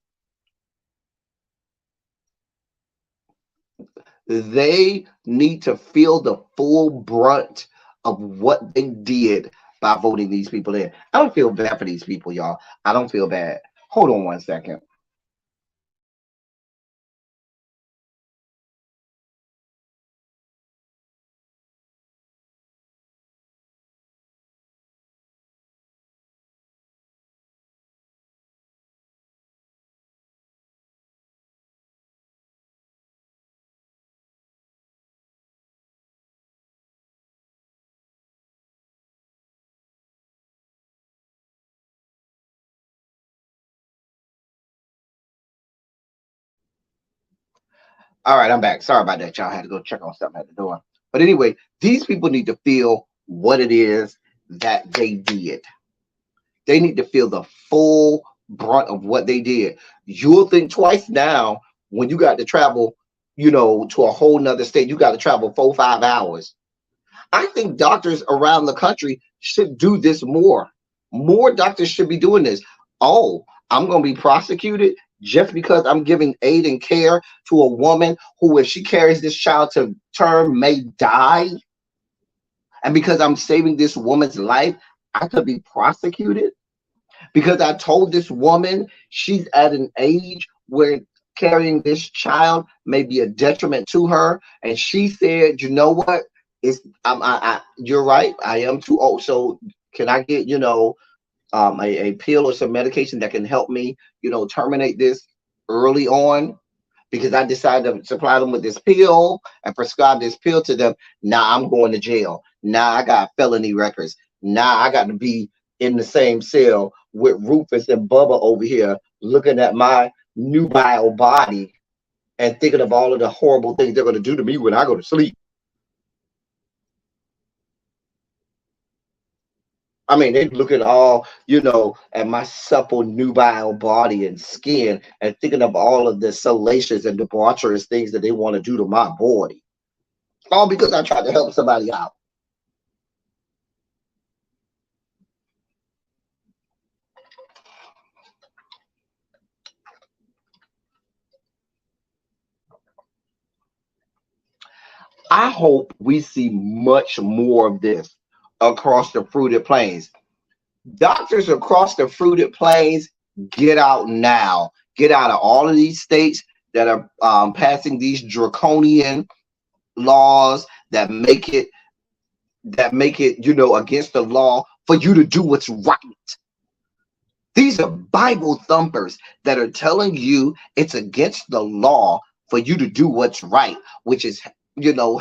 They need to feel the full brunt of what they did by voting these people in. I don't feel bad for these people, y'all. I don't feel bad. Hold on one second. All right, I'm back. Sorry about that, y'all. I had to go check on something at the door. But anyway, these people need to feel what it is that they did. They need to feel the full brunt of what they did. You'll think twice now when you got to travel, to a whole nother state. You got to travel 4-5 hours. I think doctors around the country should do this more. More doctors should be doing this. Oh, I'm going to be prosecuted just because I'm giving aid and care to a woman who, if she carries this child to term, may die. And because I'm saving this woman's life, I could be prosecuted. Because I told this woman she's at an age where carrying this child may be a detriment to her. And she said, you know what? You're right. I am too old. So can I get, a pill or some medication that can help me, terminate this early on? Because I decided to supply them with this pill and prescribe this pill to them. Now I'm going to jail. Now I got felony records. Now I got to be in the same cell with Rufus and Bubba over here looking at my nubile body and thinking of all of the horrible things they're going to do to me when I go to sleep. I mean, they look at all, at my supple, nubile body and skin and thinking of all of the salacious and debaucherous things that they want to do to my body. All because I tried to help somebody out. I hope we see much more of this across the fruited plains. Doctors across the fruited plains, get out now. Get out of all of these states that are passing these draconian laws that make it, against the law for you to do what's right. These are Bible thumpers that are telling you it's against the law for you to do what's right, which is,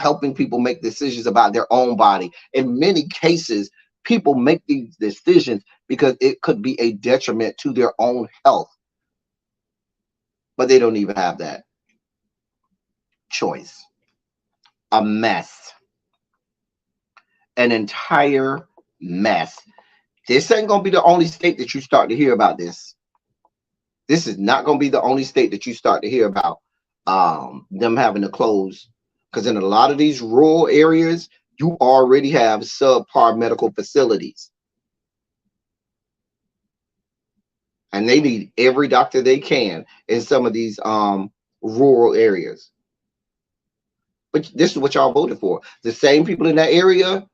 helping people make decisions about their own body. In many cases, people make these decisions because it could be a detriment to their own health, but they don't even have that choice. A mess. An entire mess. This ain't going to be the only state that you start to hear about this. This is not going to be the only state that you start to hear about them having to close. Because in a lot of these rural areas, you already have subpar medical facilities. And they need every doctor they can in some of these rural areas. But this is what y'all voted for. The same people in that area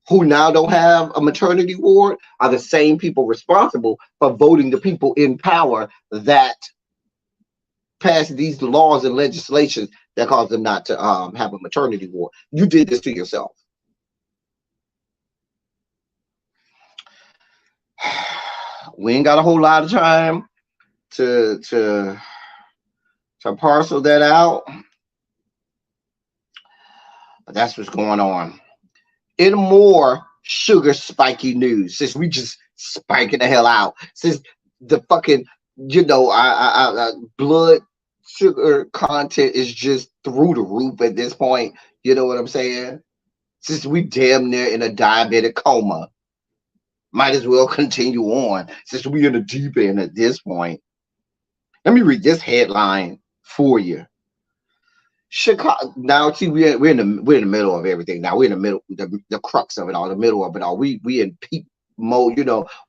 who now don't have a maternity ward are the same people responsible for voting the people in power that passed these laws and legislations that cause them not to have a maternity ward. You did this to yourself. We ain't got a whole lot of time to parcel that out. But that's what's going on. In more sugar spiky news, since we just spiking the hell out, since the fucking, blood sugar content is just through the roof at this point, you know what I'm saying? Since we damn near in a diabetic coma, might as well continue on since we in the deep end at this point. Let me read this headline for you. Chicago. Now, see, we're in the middle of everything. Now we're in the middle, the crux of it all, the middle of it all. We in peak mode,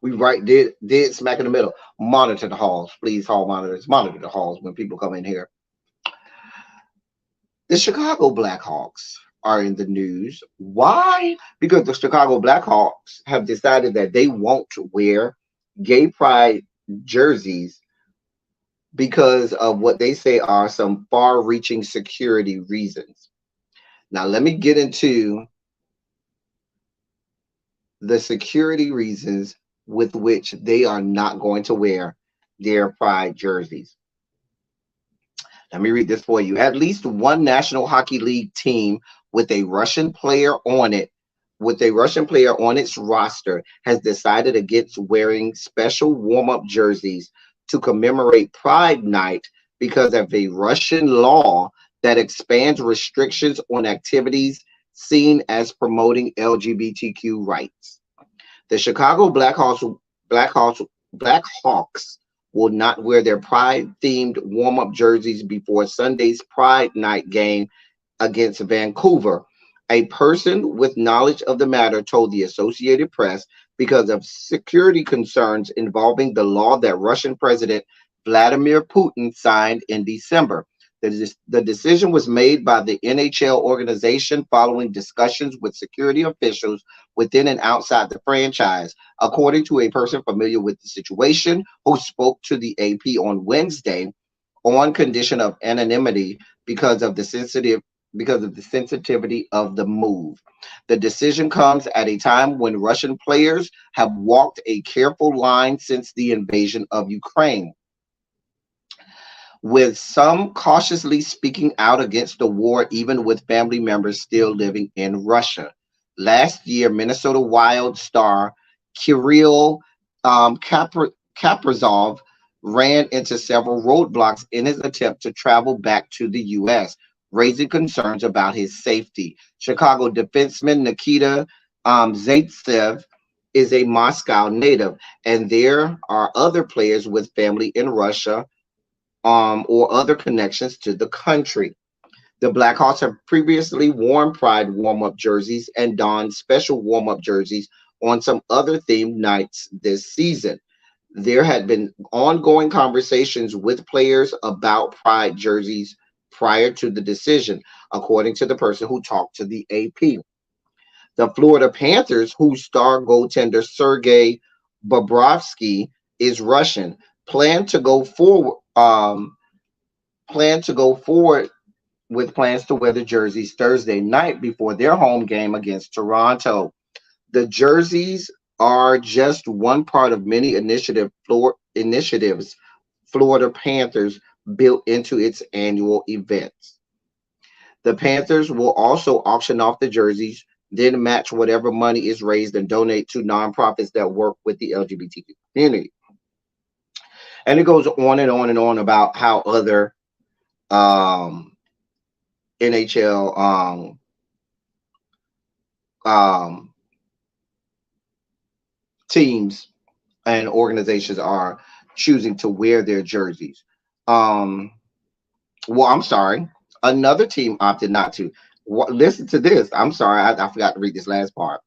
we right dead smack in the middle. Monitor the halls, please. Hall monitors, monitor the halls when people come in here. The Chicago Blackhawks are in the news. Why? Because the Chicago Blackhawks have decided that they won't wear gay pride jerseys because of what they say are some far-reaching security reasons. Now, let me get into the security reasons with which they are not going to wear their pride jerseys. Let me read this for you. At least one National Hockey League team with a Russian player on its roster has decided against wearing special warm-up jerseys to commemorate Pride Night because of a Russian law that expands restrictions on activities seen as promoting LGBTQ rights. The Chicago Blackhawks will not wear their Pride-themed warm-up jerseys before Sunday's Pride Night game against Vancouver. A person with knowledge of the matter told the Associated Press because of security concerns involving the law that Russian President Vladimir Putin signed in December. The decision was made by the NHL organization following discussions with security officials within and outside the franchise, according to a person familiar with the situation who spoke to the AP on Wednesday on condition of anonymity because of the sensitivity of the move. The decision comes at a time when Russian players have walked a careful line since the invasion of Ukraine, with some cautiously speaking out against the war, even with family members still living in Russia. Last year, Minnesota Wild star Kirill Kaprizov ran into several roadblocks in his attempt to travel back to the U.S., raising concerns about his safety. Chicago defenseman Nikita Zaitsev is a Moscow native, and there are other players with family in Russia or other connections to the country. The Blackhawks have previously worn Pride warm-up jerseys and donned special warm-up jerseys on some other themed nights this season. There had been ongoing conversations with players about Pride jerseys prior to the decision, according to the person who talked to the AP. The Florida Panthers, whose star goaltender Sergei Bobrovsky is Russian, plan to go forward. With plans to wear the jerseys Thursday night before their home game against Toronto. The jerseys are just one part of many initiatives Florida Panthers built into its annual events. The Panthers will also auction off the jerseys, then match whatever money is raised and donate to nonprofits that work with the LGBTQ community. And it goes on and on and on about how other NHL teams and organizations are choosing to wear their jerseys. Well, I'm sorry. Another team opted not to. Listen to this. I'm sorry. I forgot to read this last part.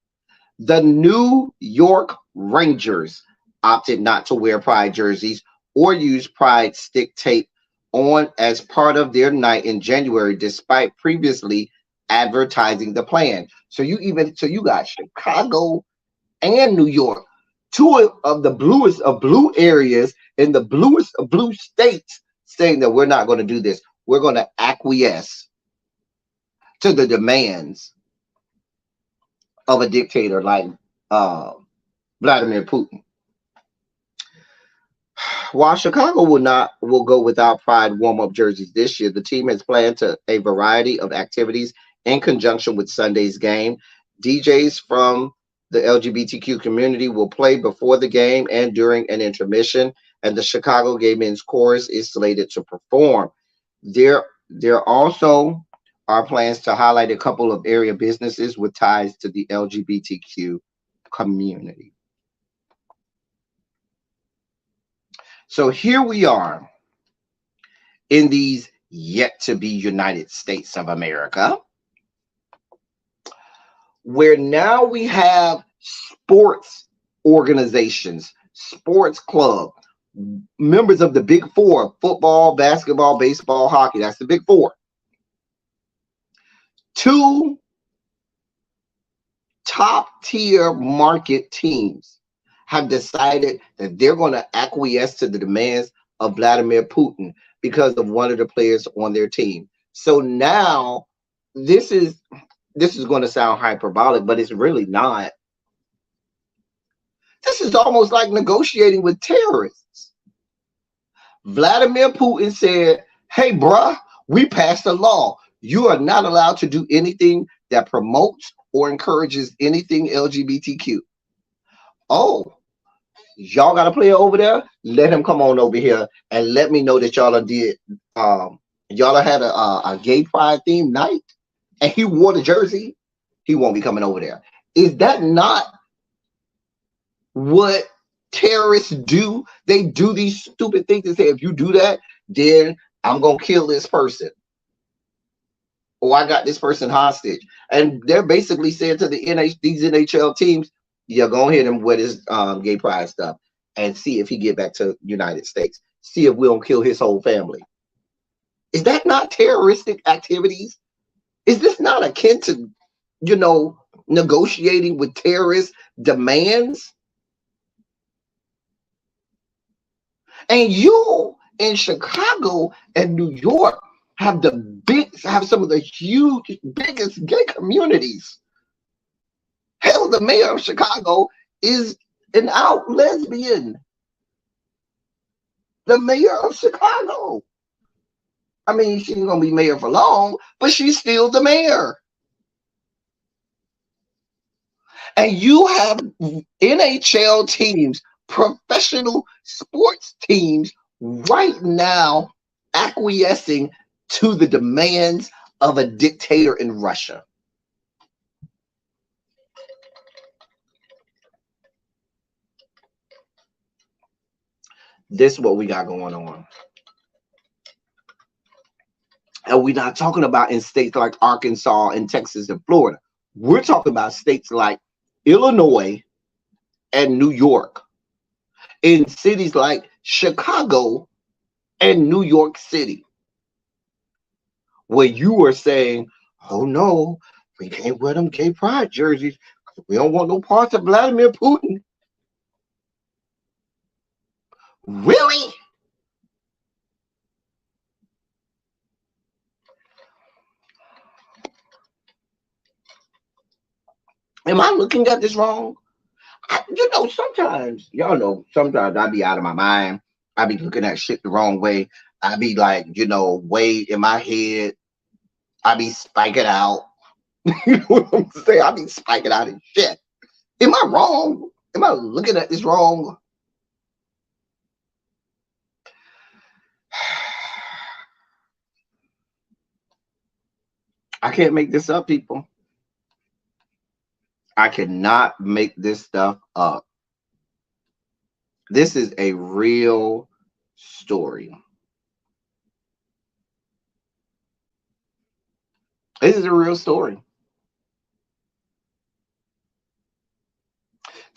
The New York Rangers opted not to wear pride jerseys or use pride stick tape on as part of their night in January, despite previously advertising the plan. So you got Chicago and New York, two of the bluest of blue areas in the bluest of blue states, saying that we're not going to do this. We're going to acquiesce to the demands of a dictator like Vladimir Putin. While Chicago will go without pride warm-up jerseys this year, the team has planned a variety of activities in conjunction with Sunday's game. DJs from the LGBTQ community will play before the game and during an intermission, and the Chicago Gay Men's Chorus is slated to perform. There also are plans to highlight a couple of area businesses with ties to the LGBTQ community. So here we are in these yet to be United States of America, where now we have sports organizations, sports club, members of the Big Four: football, basketball, baseball, hockey. That's the Big Four. Two top-tier market teams have decided that they're going to acquiesce to the demands of Vladimir Putin because of one of the players on their team. So now this is going to sound hyperbolic, but it's really not. This is almost like negotiating with terrorists. Vladimir Putin said, hey, bruh, we passed a law. You are not allowed to do anything that promotes or encourages anything LGBTQ. Oh, y'all got a player over there? Let him come on over here and let me know that y'all had a gay pride themed night and he wore the jersey. He won't be coming over there. Is that not what terrorists do? They do these stupid things and say, if you do that, then I'm going to kill this person. Or I got this person hostage. And they're basically saying to these NHL teams, yeah, go ahead and wear this gay pride stuff and see if he get back to the United States. See if we don't kill his whole family. Is that not terroristic activities? Is this not akin to, negotiating with terrorist demands? And you in Chicago and New York have some of the biggest gay communities. Hell, the mayor of Chicago is an out lesbian. The mayor of Chicago. I mean, she's going to be mayor for long, but she's still the mayor. And you have NHL teams, professional sports teams right now acquiescing to the demands of a dictator in Russia. This is what we got going on. And we're not talking about in states like Arkansas and Texas and Florida. We're talking about states like Illinois and New York, in cities like Chicago and New York City. where you were saying, oh no, we can't wear them gay pride jerseys. We don't want no parts of Vladimir Putin. Really? Am I looking at this wrong? Sometimes, y'all know, sometimes I be out of my mind. I be looking at shit the wrong way. I be like, way in my head. I be spiking out. You know what I'm saying? I be spiking out and shit. Am I wrong? Am I looking at this wrong? I can't make this up, people. I cannot make this stuff up. This is a real story. This is a real story.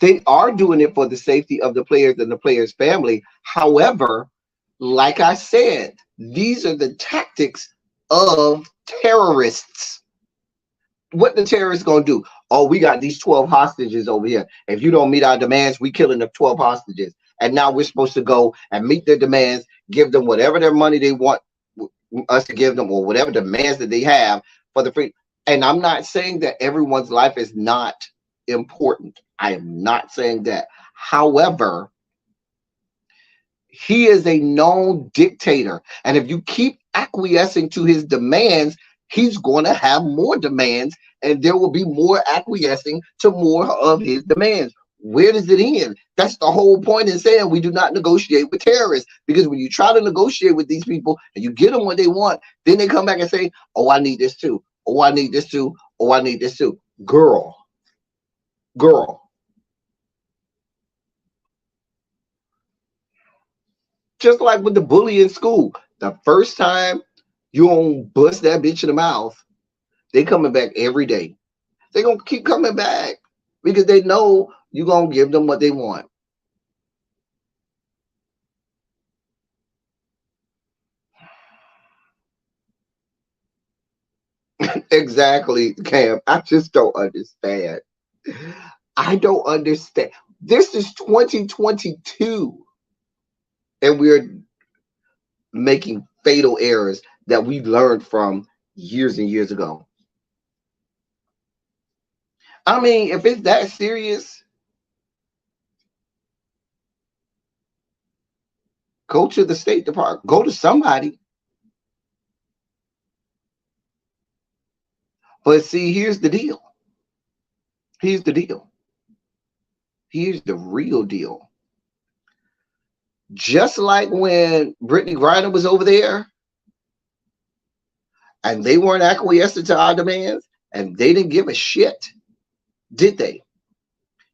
They are doing it for the safety of the players and the players' family. However, like I said, these are the tactics of terrorists. What the terrorists gonna do? Oh, we got these 12 hostages over here. If you don't meet our demands, we killing the 12 hostages. And now we're supposed to go and meet their demands, give them whatever their money they want us to give them, or whatever demands that they have for the free. And I'm not saying that everyone's life is not important. I am not saying that. However, he is a known dictator. And if you keep acquiescing to his demands, he's going to have more demands, and there will be more acquiescing to more of his demands. Where does it end? That's the whole point in saying we do not negotiate with terrorists, because when you try to negotiate with these people and you get them what they want, then they come back and say, oh, I need this too. Oh, I need this too. Oh, I need this too. Girl. Just like with the bully in school, the first time you don't bust that bitch in the mouth, they coming back every day. They're going to keep coming back because they know you're going to give them what they want. Exactly, Cam. I just don't understand. I don't understand. This is 2022, and we're making fatal errors that we learned from years and years ago. I mean, if it's that serious, go to the State Department. Go to somebody. But see, here's the deal. Here's the deal. Here's the real deal. Just like when Brittany Griner was over there, and they weren't acquiescing to our demands, and they didn't give a shit, did they?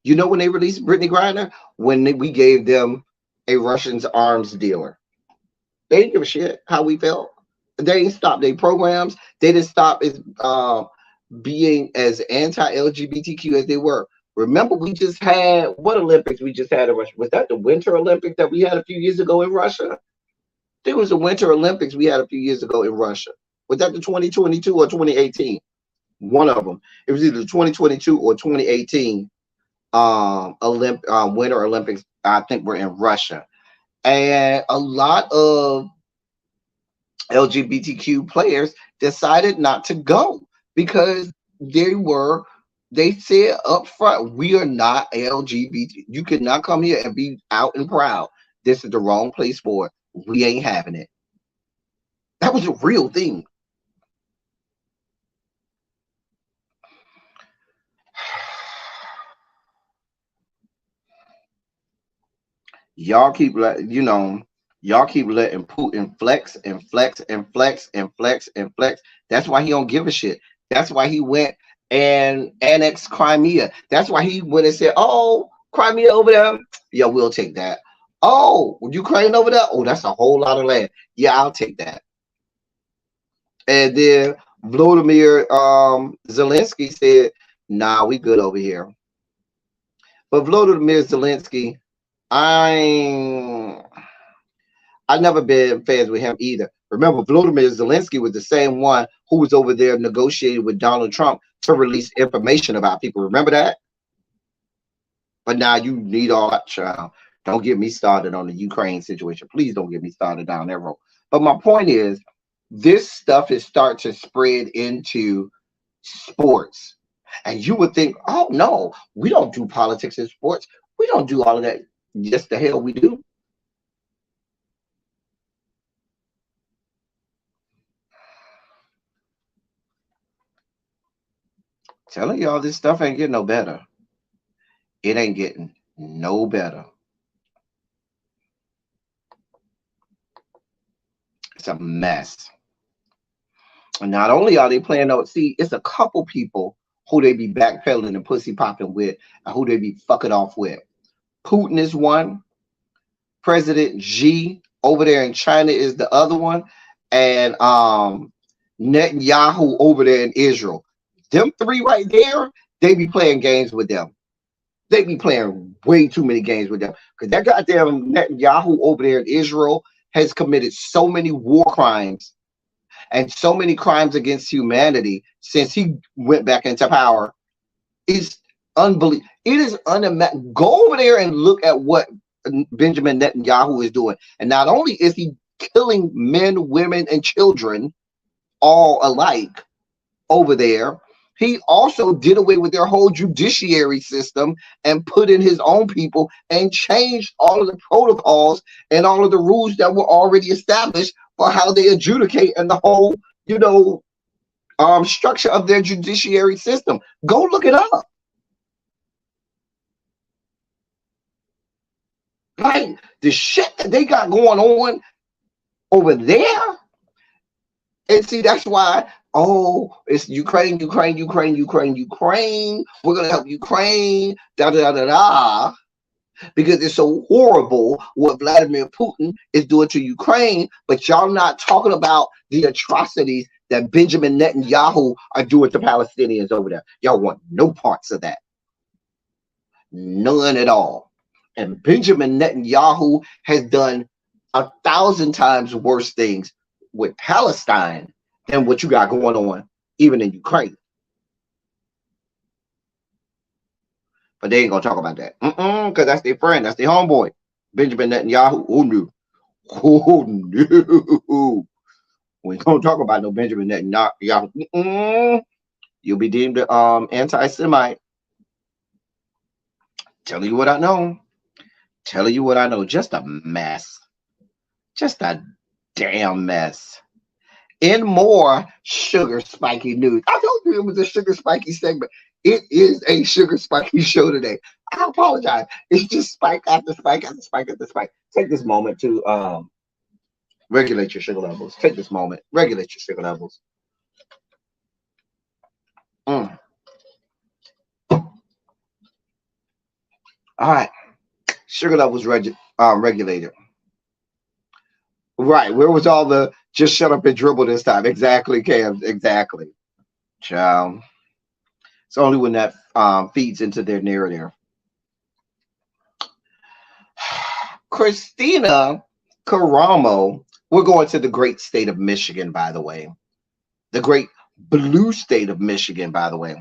You know when they released Brittany Griner? When we gave them a Russian arms dealer. They didn't give a shit how we felt. They didn't stop their programs. They didn't stop being as anti-LGBTQ as they were. Remember, we just had, what Olympics we just had in Russia? Was that the Winter Olympics that we had a few years ago in Russia? I think it was the Winter Olympics we had a few years ago in Russia. Was that the 2022 or 2018? One of them. It was either 2022 or 2018 Winter Olympics. I think we're in Russia. And a lot of LGBTQ players decided not to go because they said up front, we are not LGBT. You cannot come here and be out and proud. This is the wrong place for it. We ain't having it. That was a real thing. Y'all keep letting Putin flex and flex and flex and flex and flex. That's why he don't give a shit. That's why he went and annexed Crimea. That's why he went and said, oh, Crimea over there. Yeah, we'll take that. Oh, Ukraine over there. Oh, that's a whole lot of land. Yeah, I'll take that. And then Volodymyr Zelensky said, nah, we good over here. But Volodymyr Zelensky, I've never been fans with him either. Remember, Volodymyr Zelensky was the same one who was over there negotiating with Donald Trump to release information about people. Remember that? But now you need all that, child. Don't get me started on the Ukraine situation. Please don't get me started down that road. But my point is, this stuff is starting to spread into sports. And you would think, oh, no, we don't do politics in sports. We don't do all of that. Yes, the hell we do. Telling y'all this stuff ain't getting no better. It ain't getting no better. It's a mess. And not only are they playing out, see, it's a couple people who they be backpedaling and pussy popping with, and who they be fucking off with. Putin is one. President Xi over there in China is the other one. And Netanyahu over there in Israel. Them three right there, they be playing games with them. They be playing way too many games with them. Because that goddamn Netanyahu over there in Israel has committed so many war crimes and so many crimes against humanity since he went back into power. It's unbelievable. It is unimaginable. Go over there and look at what Benjamin Netanyahu is doing. And not only is he killing men, women, and children all alike over there, he also did away with their whole judiciary system and put in his own people and changed all of the protocols and all of the rules that were already established for how they adjudicate and the whole, structure of their judiciary system. Go look it up. Like the shit that they got going on over there. And see, that's why, it's Ukraine. We're going to help Ukraine, because it's so horrible what Vladimir Putin is doing to Ukraine, but y'all not talking about the atrocities that Benjamin Netanyahu are doing to Palestinians over there. Y'all want no parts of that. None at all. And Benjamin Netanyahu has done 1,000 times worse things with Palestine than what you got going on even in Ukraine. But they ain't gonna talk about that. Because that's their friend, that's their homeboy. Benjamin Netanyahu. Who knew? Who knew? We ain't gonna talk about no Benjamin Netanyahu. You'll be deemed anti-Semite. Telling you what I know. Just a mess. Just a damn mess. In more sugar spiky news. I told you it was a sugar spiky segment. It is a sugar spiky show today. I apologize. It's just spike after spike after spike after spike. Take this moment to regulate your sugar levels. Take this moment. Regulate your sugar levels. All right. Sugar levels regulated. Right. Where was all the just shut up and dribble this time? Exactly, Cam. Exactly. Child. It's only when that feeds into their narrative. Christina Caramo. We're going to the great state of Michigan, by the way. The great blue state of Michigan, by the way.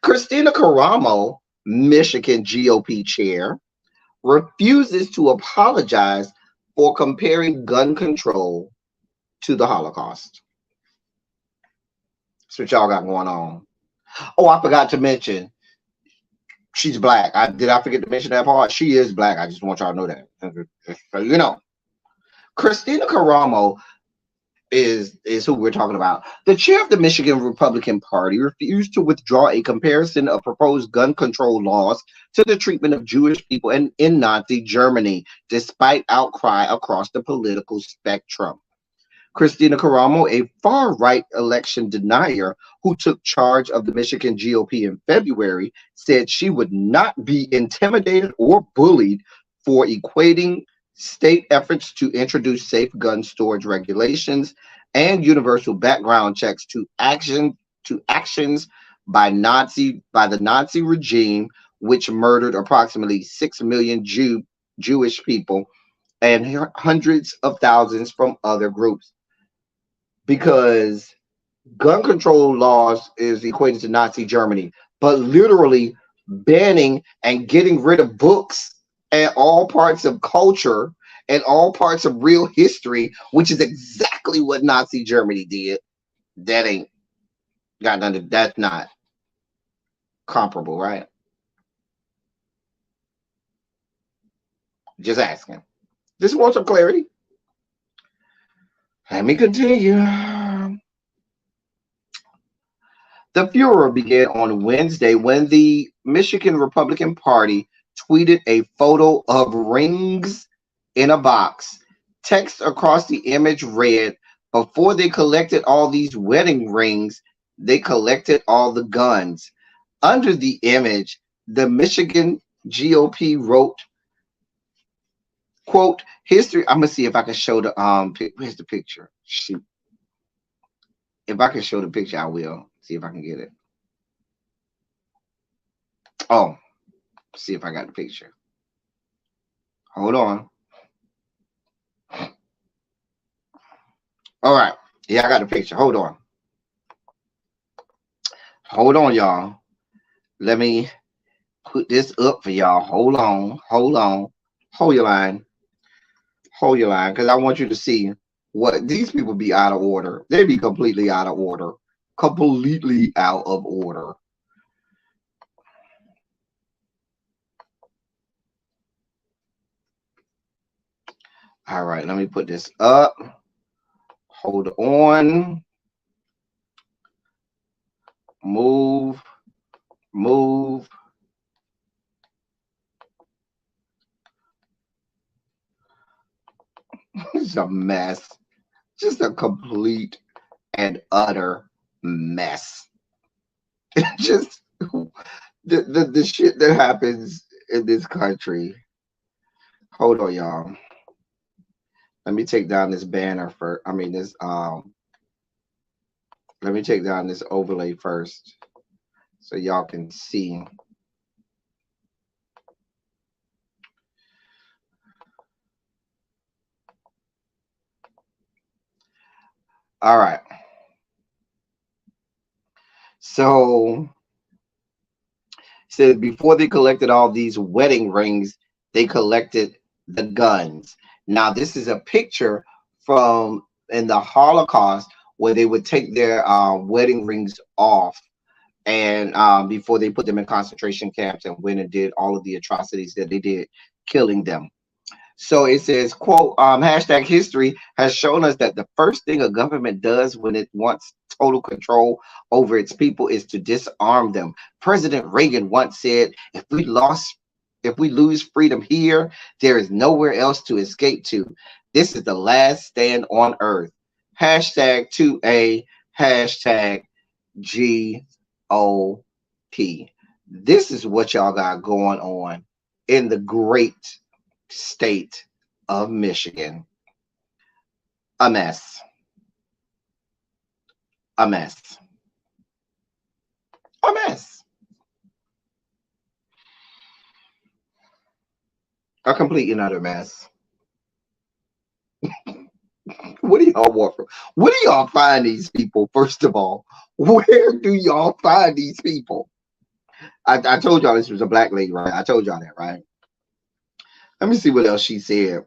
Christina Caramo, Michigan GOP chair, refuses to apologize for comparing gun control to the Holocaust. That's what y'all got going on. Oh, I forgot to mention, she's black. Did I forget to mention that part? She is black. I just want y'all to know that. So you know. Christina Caramo is who we're talking about. The chair of the Michigan Republican Party refused to withdraw a comparison of proposed gun control laws to the treatment of Jewish people in Nazi Germany, despite outcry across the political spectrum. Christina Caramo, a far-right election denier who took charge of the Michigan GOP in February, said she would not be intimidated or bullied for equating state efforts to introduce safe gun storage regulations and universal background checks to actions by the Nazi regime, which murdered approximately 6 million Jewish people and hundreds of thousands from other groups. because gun control laws is equated to Nazi Germany, but literally banning and getting rid of books and all parts of culture and all parts of real history, which is exactly what Nazi Germany did. That ain't got nothing. That's not comparable, right? Just asking. Just want some clarity. Let me continue. The furor began on Wednesday when the Michigan Republican Party tweeted a photo of rings in a box. Text across the image read, "Before they collected all these wedding rings, they collected all the guns." Under the image, the Michigan GOP wrote, quote, "History." I'm gonna see if I can show the Here's the picture. Shoot. If I can show the picture, I will. See if I can get it. Oh, see if I got the picture. Hold on. All right. Yeah, I got the picture. Hold on. Hold on, y'all. Let me put this up for y'all. Hold on. Hold on. Hold your line. Hold your line. Because I want you to see what these people be out of order. They be completely out of order. Completely out of order. All right. Let me put this up. Hold on. Move. Move. It's a mess. Just a complete and utter mess. Just the shit that happens in this country. Hold on, y'all. Let me take down this banner for let me take down this overlay first so y'all can see. All right. So it says before they collected all these wedding rings, they collected the guns. Now this is a picture from in the Holocaust where they would take their wedding rings off and before they put them in concentration camps and went and did all of the atrocities that they did, killing them. So it says, quote, hashtag history has shown us that the first thing a government does when it wants total control over its people is to disarm them. President Reagan once said, if we lose freedom here, there is nowhere else to escape to. This is the last stand on earth. Hashtag 2A, hashtag GOP. This is what y'all got going on in the great state of Michigan. A mess. A mess. A mess. A complete and utter mess. What do y'all want from? Where do y'all find these people? First of all, where do y'all find these people? I told y'all this was a black lady, right? I told y'all that, right? Let me see what else she said.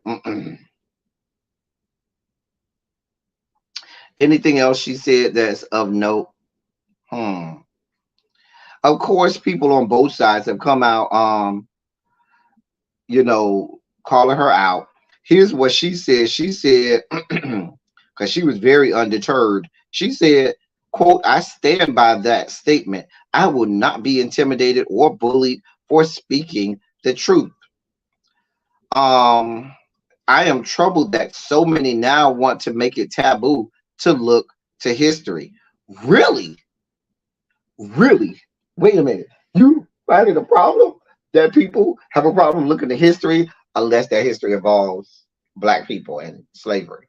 Anything else she said that's of note? Of course, people on both sides have come out, calling her out. Here's what she said. She said, because she was very undeterred. She said, quote, "I stand by that statement. I will not be intimidated or bullied for speaking the truth. I am troubled that so many now want to make it taboo to look to history." Really? Really? Wait a minute. You find it a problem that people have a problem looking to history unless that history involves black people and slavery?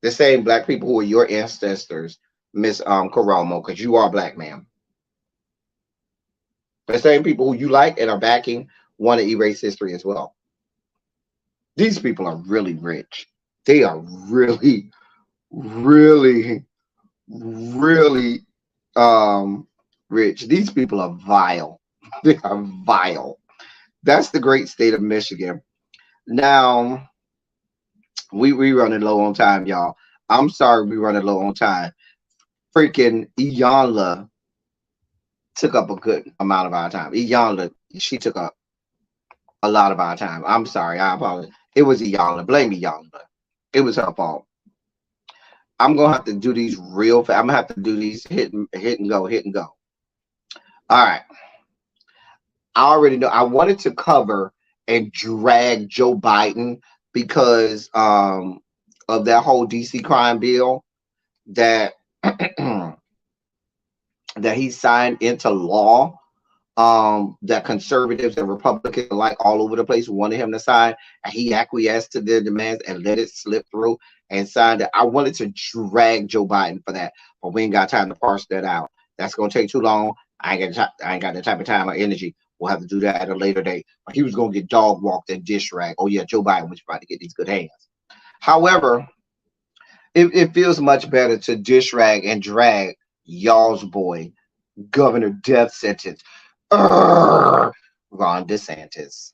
The same black people who are your ancestors, Miss Koromo, because you are black, ma'am. The same people who you like and are backing want to erase history as well. These people are really rich. They are really, really, really rich. These people are vile. They are vile. That's the great state of Michigan. Now we running low on time, y'all. I'm sorry we running low on time. Freaking Iyanla took up a good amount of our time. Iyanla, she took up a lot of our time. I'm sorry, I apologize. It was Iyanla. Blame Iyanla. It was her fault. I'm gonna have to do these real fast. I'm gonna have to do these hit and go, hit and go. All right. I already know I wanted to cover and drag Joe Biden because of that whole DC crime bill that that he signed into law, that conservatives and Republicans alike all over the place wanted him to sign, and he acquiesced to their demands and let it slip through and signed it. I wanted to drag Joe Biden for that, but we ain't got time to parse that out. That's gonna take too long. I ain't got the type of time or energy. We'll have to do that at a later date. But he was gonna get dog walked and dish rag. Oh yeah, Joe Biden was trying to get these good hands. However, it feels much better to dish rag and drag y'all's boy, Governor Death Sentence, Ron DeSantis.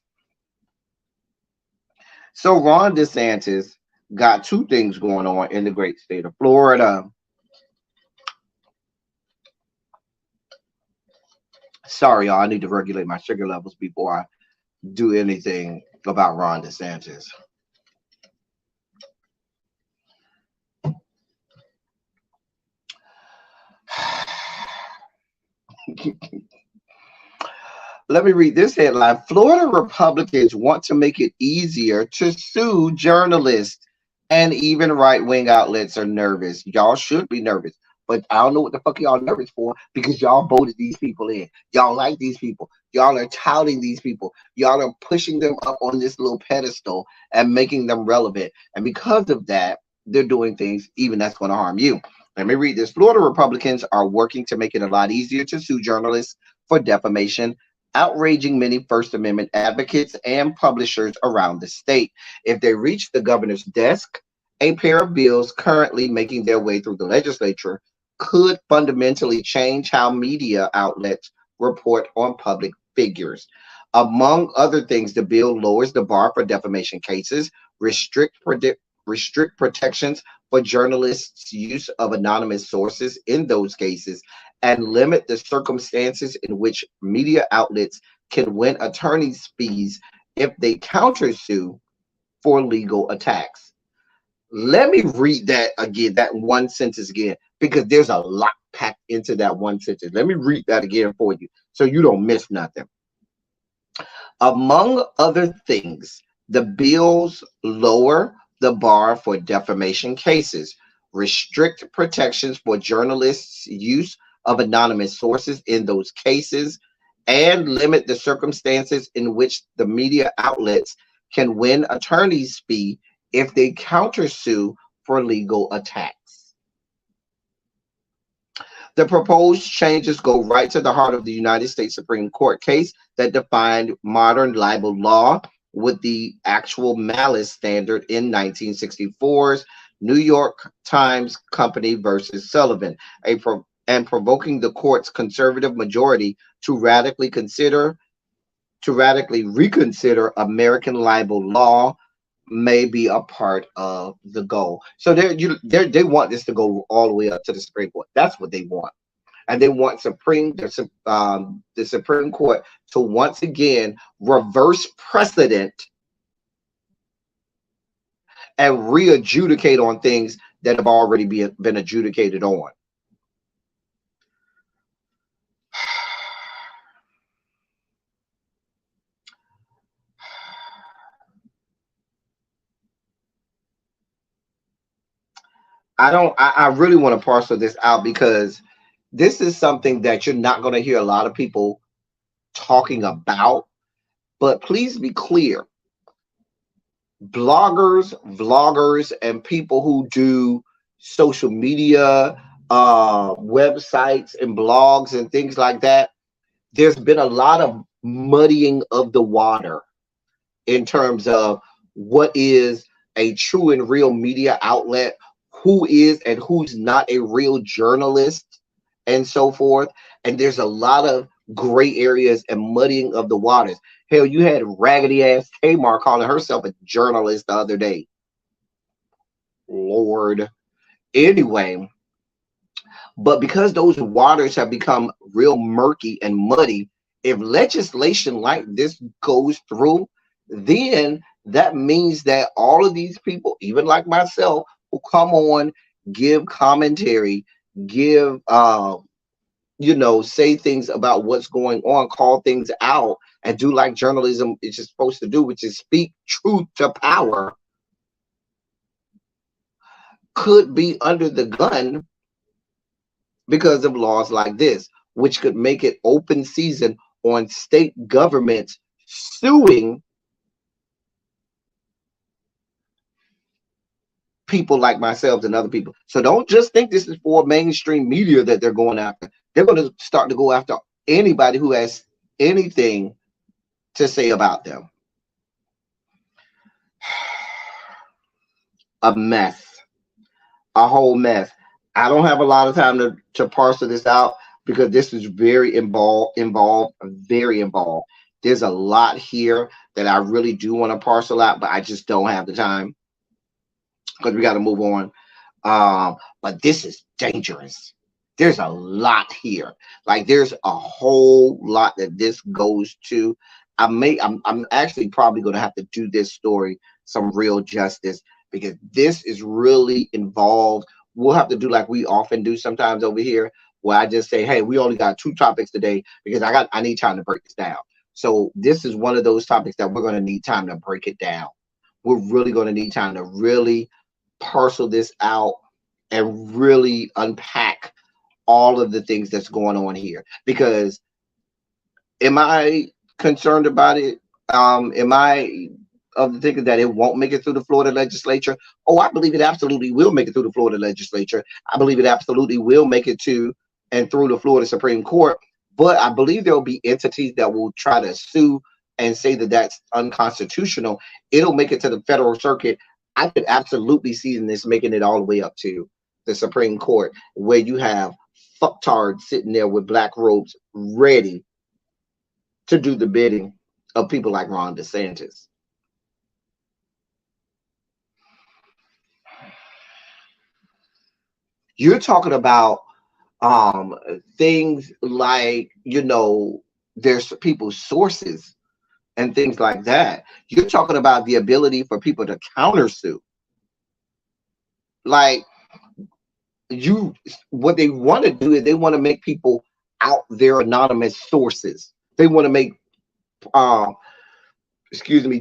So Ron DeSantis got two things going on in the great state of Florida. Sorry, y'all, I need to regulate my sugar levels before I do anything about Ron DeSantis. Let me read this headline. Florida Republicans want to make it easier to sue journalists, and even right-wing outlets are nervous. Y'all should be nervous, but I don't know what the fuck y'all nervous for, because y'all voted these people in. Y'all like these people. Y'all are touting these people. Y'all are pushing them up on this little pedestal and making them relevant. And because of that, they're doing things even that's going to harm you. Let me read this. Florida Republicans are working to make it a lot easier to sue journalists for defamation, outraging many First Amendment advocates and publishers around the state. If they reach the governor's desk, a pair of bills currently making their way through the legislature could fundamentally change how media outlets report on public figures. Among other things, the bill lowers the bar for defamation cases, restrict protections for journalists' use of anonymous sources in those cases, and limit the circumstances in which media outlets can win attorney's fees if they countersue for legal attacks. Let me read that again, that one sentence again, because there's a lot packed into that one sentence. Let me read that again for you so you don't miss nothing. Among other things, the bills lower the bar for defamation cases, restrict protections for journalists' use of anonymous sources in those cases, and limit the circumstances in which the media outlets can win attorney's fee if they countersue for legal attacks. The proposed changes go right to the heart of the United States Supreme Court case that defined modern libel law with the actual malice standard in 1964's New York Times Company versus Sullivan, and provoking the court's conservative majority to radically reconsider American libel law may be a part of the goal. So they want this to go all the way up to the Supreme Court. That's what they want. And they want the Supreme Court to once again reverse precedent and re-adjudicate on things that have already been adjudicated on. I really want to parcel this out, because this is something that you're not going to hear a lot of people talking about. But please be clear. Bloggers, vloggers, and people who do social media, websites and blogs and things like that, there's been a lot of muddying of the water in terms of what is a true and real media outlet, who is and who's not a real journalist, and so forth. And there's a lot of gray areas and muddying of the waters. Hell, you had raggedy ass Tamar calling herself a journalist the other day. Lord. Anyway, but because those waters have become real murky and muddy, if legislation like this goes through, then that means that all of these people, even like myself, who come on, give commentary, give say things about what's going on, call things out, and do like journalism is just supposed to do, which is speak truth to power, could be under the gun because of laws like this, which could make it open season on state governments suing people like myself and other people. So don't just think this is for mainstream media that they're going after. They're going to start to go after anybody who has anything to say about them. A mess. A whole mess. I don't have a lot of time to parcel this out because this is very involved, very involved. There's a lot here that I really do want to parcel out, but I just don't have the time because we got to move on. But this is dangerous. There's a lot here. Like there's a whole lot that this goes to. I'm actually probably going to have to do this story some real justice because this is really involved. We'll have to do like we often do sometimes over here, where I just say, hey, we only got 2 topics today because I need time to break this down. So this is one of those topics that we're going to need time to break it down. We're really going to need time to really parcel this out and really unpack all of the things that's going on here. Because am I concerned about it? Am I of the thinking that it won't make it through the Florida legislature? Oh, I believe it absolutely will make it through the Florida legislature. I believe it absolutely will make it to and through the Florida Supreme Court. But I believe there will be entities that will try to sue and say that that's unconstitutional. It'll make it to the federal circuit. I could absolutely see this making it all the way up to the Supreme Court, where you have fucktards sitting there with black robes ready to do the bidding of people like Ron DeSantis. You're talking about things like, there's people's sources and things like that. You're talking about the ability for people to countersue. Like what they want to do is they want to make people out their anonymous sources. They want to make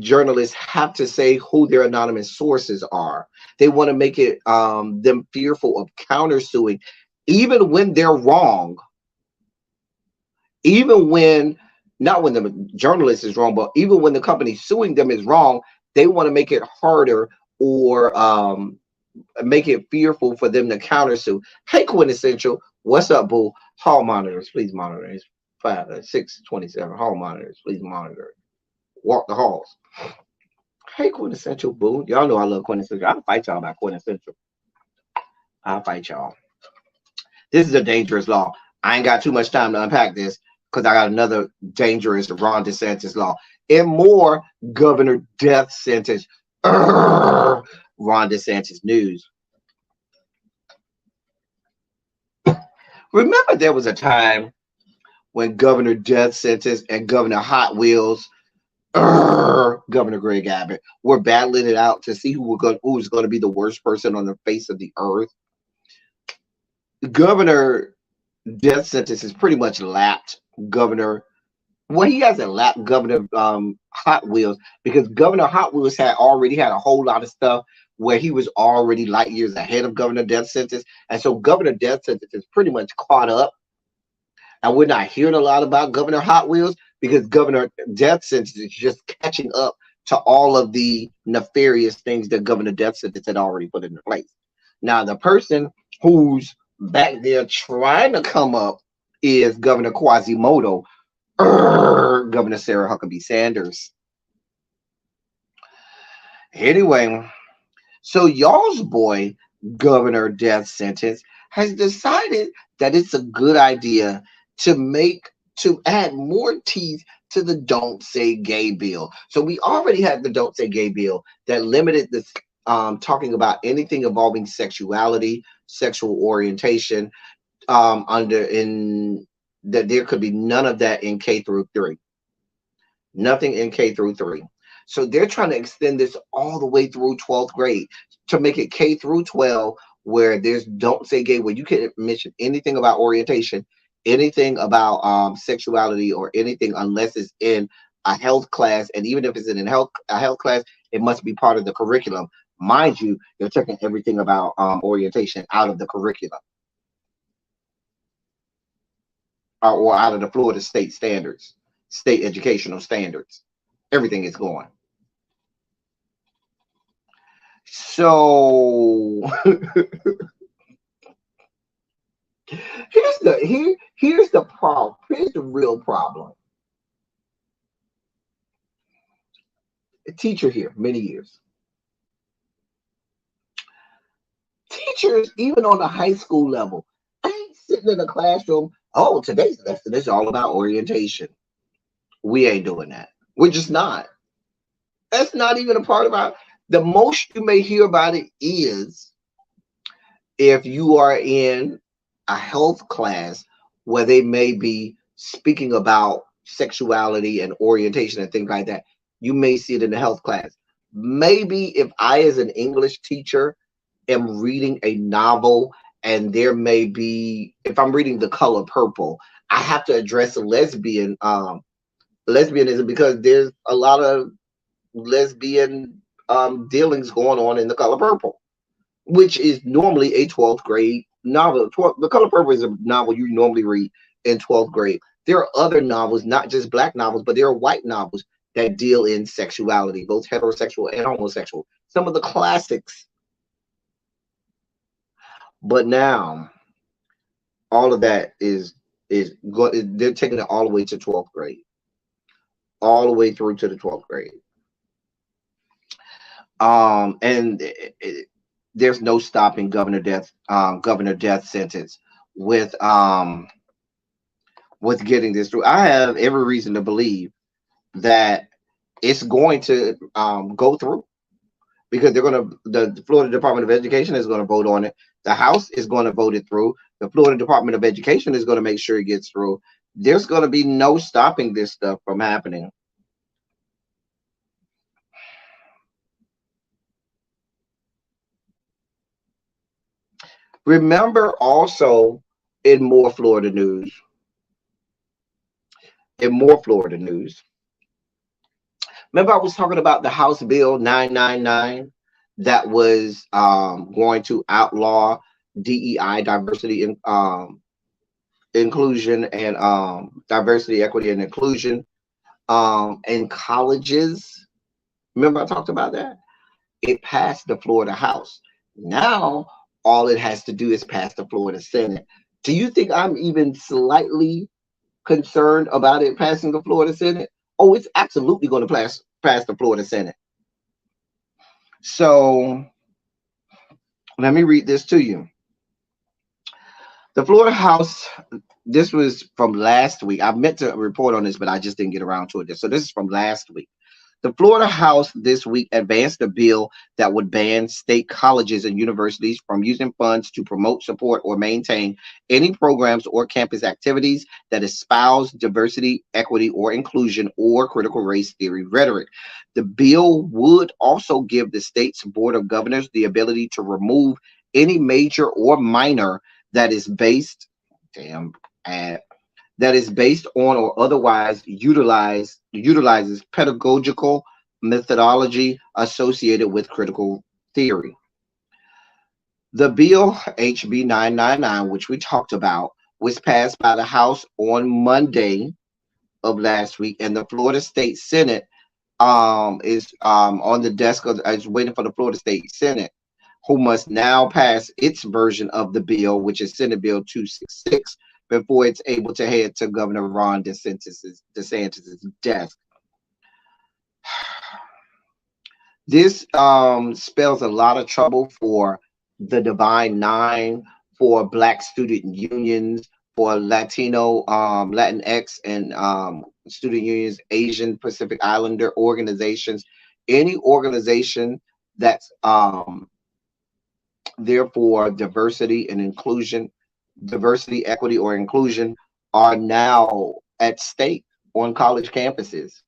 journalists have to say who their anonymous sources are. They want to make it them fearful of countersuing, even when they're wrong. Even when, not when the journalist is wrong, but even when the company suing them is wrong, they want to make it harder or make it fearful for them to countersue. Hey, Quintessential, what's up, boo? Hall monitors, please monitor. It's 627. Hall monitors, please monitor. Walk the halls. Hey, Quintessential, boo. Y'all know I love Quintessential. I'll fight y'all about Quintessential. I'll fight y'all. This is a dangerous law. I ain't got too much time to unpack this because I got another dangerous Ron DeSantis law. And more governor death sentence. Ron DeSantis news. Remember there was a time when Governor Death Sentence and Governor Hot Wheels, Governor Greg Abbott, were battling it out to see who was going to be the worst person on the face of the earth. Governor Death Sentence has pretty much lapped Governor. Well, he hasn't lapped Governor Hot Wheels because Governor Hot Wheels had already had a whole lot of stuff where he was already light years ahead of Governor Death Sentence. And so Governor Death Sentence is pretty much caught up. And we're not hearing a lot about Governor Hot Wheels because Governor Death Sentence is just catching up to all of the nefarious things that Governor Death Sentence had already put into place. Now, the person who's back there trying to come up is Governor Quasimodo, Governor Sarah Huckabee Sanders. Anyway, So y'all's boy, Governor Death Sentence, has decided that it's a good idea to add more teeth to the Don't Say Gay bill. So we already had the Don't Say Gay bill that limited this talking about anything involving sexuality, sexual orientation, under in that there could be none of that in K through 3. Nothing in K through 3. So they're trying to extend this all the way through 12th grade to make it K through 12, where there's Don't Say Gay, where you can't mention anything about orientation, anything about sexuality, or anything unless it's in a health class. And even if it's in a health class, it must be part of the curriculum. Mind you, they're taking everything about orientation out of the curriculum, or out of the Florida state standards, state educational standards. Everything is going. So here's the problem. Here's the real problem. A teacher here, many years. Teachers, even on the high school level, ain't sitting in a classroom. Oh, today's lesson is all about orientation. We ain't doing that. We're just not. That's not even a part of our. The most you may hear about it is if you are in a health class where they may be speaking about sexuality and orientation and things like that. You may see it in the health class. Maybe if I, as an English teacher, am reading a novel and there may be, if I'm reading The Color Purple, I have to address lesbianism because there's a lot of lesbian dealings going on in The Color Purple, which is normally a 12th grade novel. The Color Purple is a novel you normally read in 12th grade. There are other novels, not just black novels, but there are white novels that deal in sexuality, both heterosexual and homosexual. Some of the classics. But now, all of that they're taking it all the way to 12th grade, all the way through to the 12th grade. There's no stopping Governor Death Sentence with getting this through. I have every reason to believe that it's going to go through, because the Florida Department of Education is going to vote on it. The House is going to vote it through. The Florida Department of Education is going to make sure it gets through. There's going to be no stopping this stuff from happening. Remember also in more Florida news, remember I was talking about the House Bill 999 that was going to outlaw DEI, diversity and inclusion, and diversity, equity, and inclusion in colleges. Remember I talked about that? It passed the Florida House. Now all it has to do is pass the Florida Senate. Do you think I'm even slightly concerned about it passing the Florida Senate? Oh, it's absolutely going to pass the Florida Senate. So let me read this to you. The Florida House, this was from last week. I meant to report on this, but I just didn't get around to it. So this is from last week. The Florida House this week advanced a bill that would ban state colleges and universities from using funds to promote, support, or maintain any programs or campus activities that espouse diversity, equity, or inclusion, or critical race theory rhetoric. The bill would also give the state's Board of Governors the ability to remove any major or minor that is based on or otherwise utilizes pedagogical methodology associated with critical theory. The bill HB 999, which we talked about, was passed by the House on Monday of last week, and the Florida State Senate is on the desk is waiting for the Florida State Senate, who must now pass its version of the bill, which is Senate Bill 266, before it's able to head to Governor Ron DeSantis' desk. This spells a lot of trouble for the Divine Nine, for Black student unions, for Latino, Latinx, and student unions, Asian Pacific Islander organizations, any organization that's therefore diversity and inclusion, diversity, equity, or inclusion are now at stake on college campuses.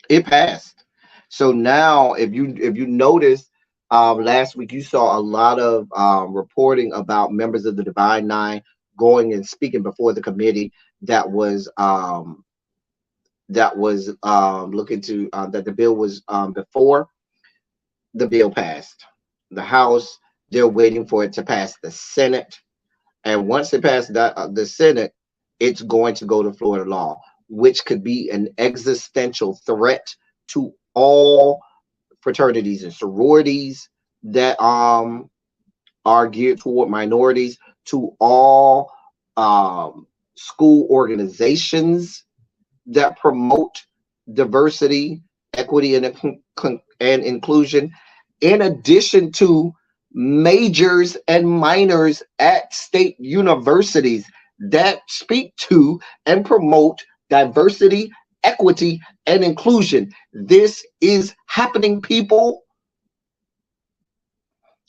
It passed. So now, if you notice, last week you saw a lot of reporting about members of the Divine Nine going and speaking before the committee that was looking to that the bill was before the bill passed the House. They're waiting for it to pass the Senate, and once it passes the Senate, it's going to go to Florida law, which could be an existential threat to all fraternities and sororities that are geared toward minorities, to all school organizations that promote diversity, equity, and inclusion, in addition to majors and minors at state universities that speak to and promote diversity, equity, and inclusion. This is happening, people.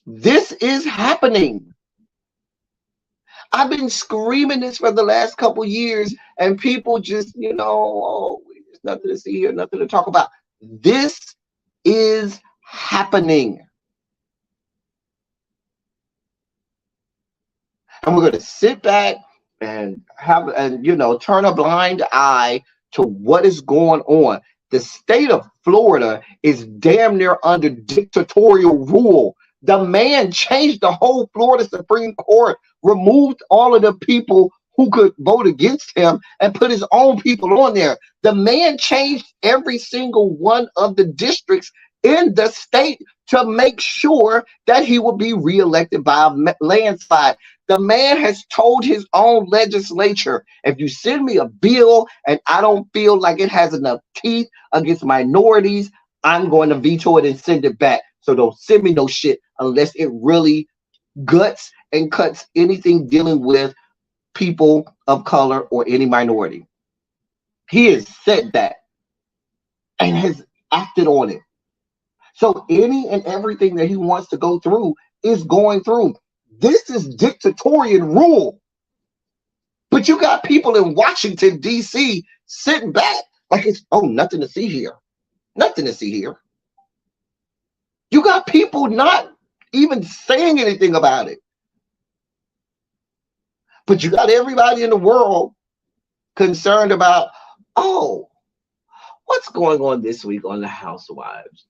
This is happening. I've been screaming this for the last couple years, and people just, oh, there's nothing to see here, nothing to talk about. This is happening. And we're going to sit back and turn a blind eye to what is going on. The state of Florida is damn near under dictatorial rule. The man changed the whole Florida Supreme Court, removed all of the people who could vote against him, and put his own people on there. The man changed every single one of the districts in the state to make sure that he would be reelected by a landslide. The man has told his own legislature, if you send me a bill and I don't feel like it has enough teeth against minorities, I'm going to veto it and send it back. So don't send me no shit unless it really guts and cuts anything dealing with people of color or any minority. He has said that and has acted on it. So any and everything that he wants to go through is going through. This is dictatorial rule. But you got people in Washington, D.C. sitting back like it's, oh, nothing to see here. Nothing to see here. You got people not even saying anything about it. But you got everybody in the world concerned about, oh, what's going on this week on the Housewives?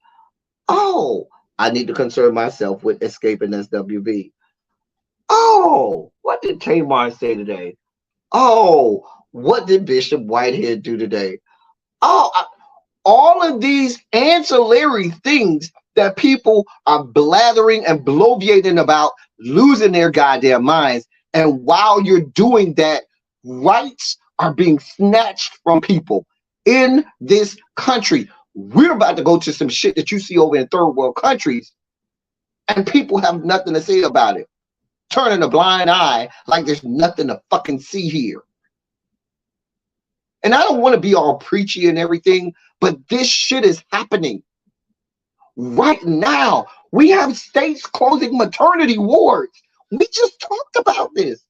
Oh, I need to concern myself with escaping SWV. Oh, what did Tamar say today? Oh, what did Bishop Whitehead do today? Oh, all of these ancillary things that people are blathering and bloviating about, losing their goddamn minds. And while you're doing that, rights are being snatched from people in this country. We're about to go to some shit that you see over in third world countries, and people have nothing to say about it, turning a blind eye like there's nothing to fucking see here. And I don't want to be all preachy and everything, but this shit is happening right now. We have states closing maternity wards. We just talked about this.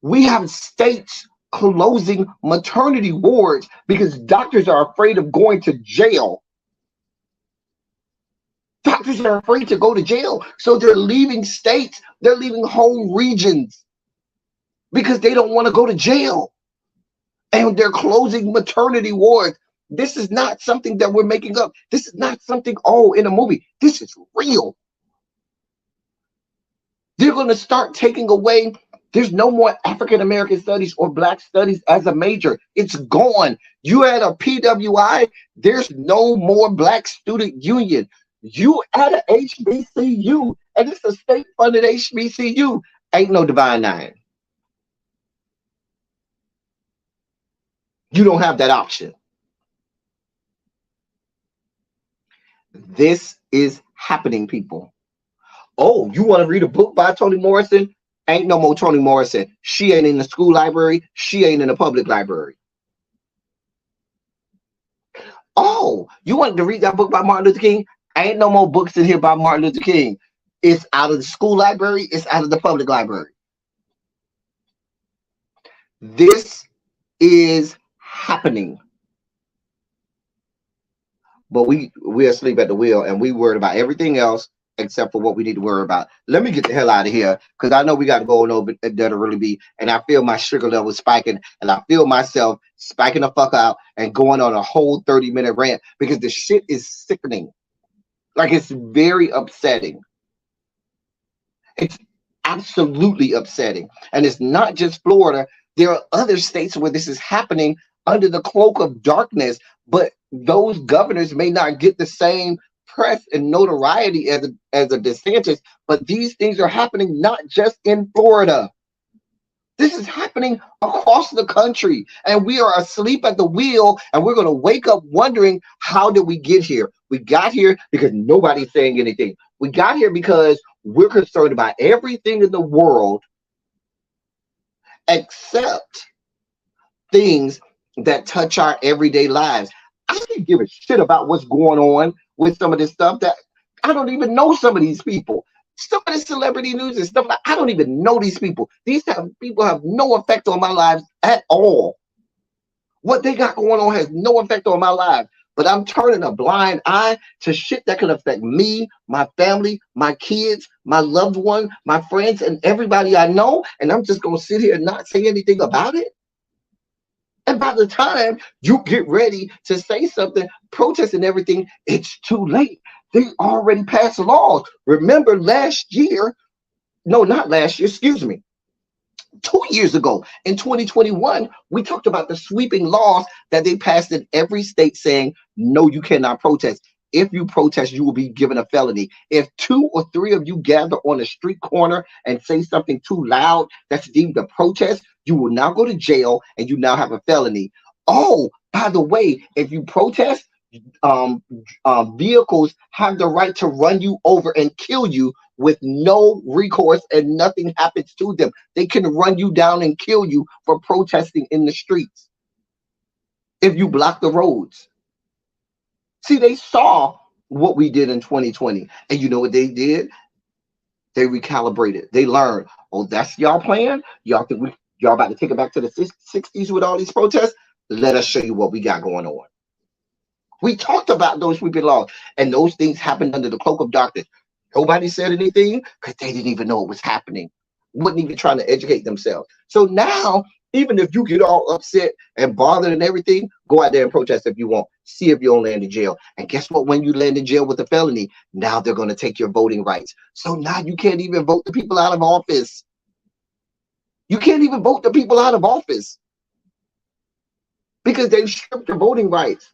We have states closing maternity wards because doctors are afraid of going to jail. Doctors are afraid to go to jail. So they're leaving states. They're leaving whole regions because they don't want to go to jail. And they're closing maternity wards. This is not something that we're making up. This is not something, oh, in a movie. This is real. They're going to start taking away. There's no more African American studies or Black studies as a major. It's gone. You at a PWI, there's no more Black student union. You at a HBCU, and it's a state-funded HBCU, ain't no Divine Nine. You don't have that option. This is happening, people. Oh, you want to read a book by Toni Morrison? Ain't no more Toni Morrison. She ain't in the school library. She ain't in the public library. Oh, you wanted to read that book by Martin Luther King? Ain't no more books in here by Martin Luther King. It's out of the school library. It's out of the public library. This is happening. But we're asleep at the wheel, and we worried about everything else except for what we need to worry about. Let me get the hell out of here, because I know we got to go on over that'll really be, and I feel my sugar level spiking, and I feel myself spiking the fuck out and going on a whole 30-minute rant, because the shit is sickening. Like, it's very upsetting. It's absolutely upsetting. And it's not just Florida. There are other states where this is happening under the cloak of darkness, but those governors may not get the same press and notoriety as a DeSantis, but these things are happening not just in Florida. This is happening across the country, and we are asleep at the wheel, and we're going to wake up wondering, how did we get here? We got here because nobody's saying anything. We got here because we're concerned about everything in the world except things that touch our everyday lives. I don't give a shit about what's going on with some of this stuff that I don't even know some of these people. Some of the celebrity news and stuff like I don't even know these people. These people have no effect on my lives at all. What they got going on has no effect on my life. But I'm turning a blind eye to shit that could affect me, my family, my kids, my loved one, my friends, and everybody I know. And I'm just going to sit here and not say anything about it. And by the time you get ready to say something, protest and everything, it's too late. They already passed laws. Remember last year, no, not last year, excuse me. 2 years ago, in 2021, we talked about the sweeping laws that they passed in every state saying, no, you cannot protest. If you protest, you will be given a felony. If 2 or 3 of you gather on a street corner and say something too loud that's deemed a protest, you will now go to jail and you now have a felony. Oh, by the way, if you protest, vehicles have the right to run you over and kill you with no recourse, and nothing happens to them. They can run you down and kill you for protesting in the streets if you block the roads. See, they saw what we did in 2020, and you know what they did? They recalibrated. They learned, oh, that's y'all plan? Y'all think y'all about to take it back to the 60s with all these protests? Let us show you what we got going on. We talked about those sweeping laws, and those things happened under the cloak of darkness. Nobody said anything because they didn't even know it was happening. Wasn't even trying to educate themselves. So now, even if you get all upset and bothered and everything, go out there and protest if you want. See if you don't land in jail. And guess what? When you land in jail with a felony, now they're going to take your voting rights. So now you can't even vote the people out of office. You can't even vote the people out of office because they've stripped your voting rights.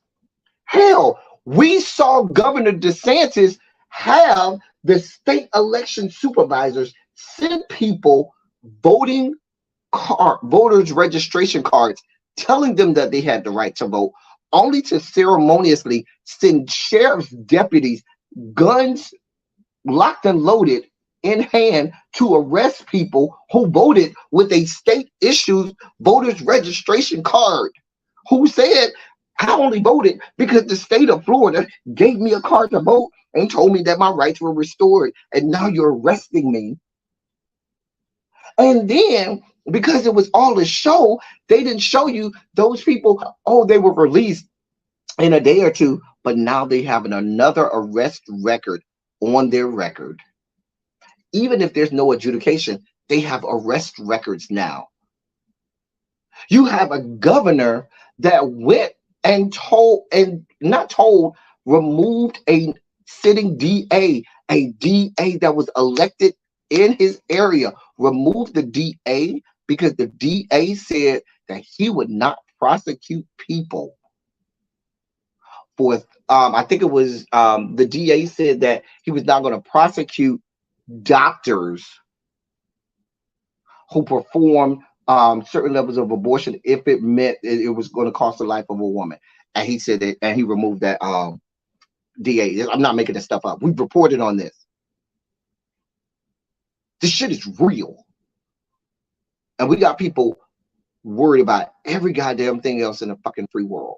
Hell, we saw Governor DeSantis have the state election supervisors send people voters registration cards telling them that they had the right to vote, only to ceremoniously send sheriff's deputies, guns locked and loaded in hand, to arrest people who voted with a state issued voters registration card, who said, I only voted because the state of Florida gave me a card to vote and told me that my rights were restored. And now you're arresting me. And then, because it was all a show, they didn't show you those people. Oh, they were released in a day or two, but now they have another arrest record on their record. Even if there's no adjudication, they have arrest records now. You have a governor that went and removed a sitting DA, a DA that was elected in his area, removed the DA because the DA said that he would not prosecute people for, I think it was, the DA said that he was not going to prosecute doctors who perform certain levels of abortion if it meant it was going to cost the life of a woman. And he said that, and he removed that DA. I'm not making this stuff up. We've reported on this. This shit is real. And we got people worried about every goddamn thing else in the fucking free world.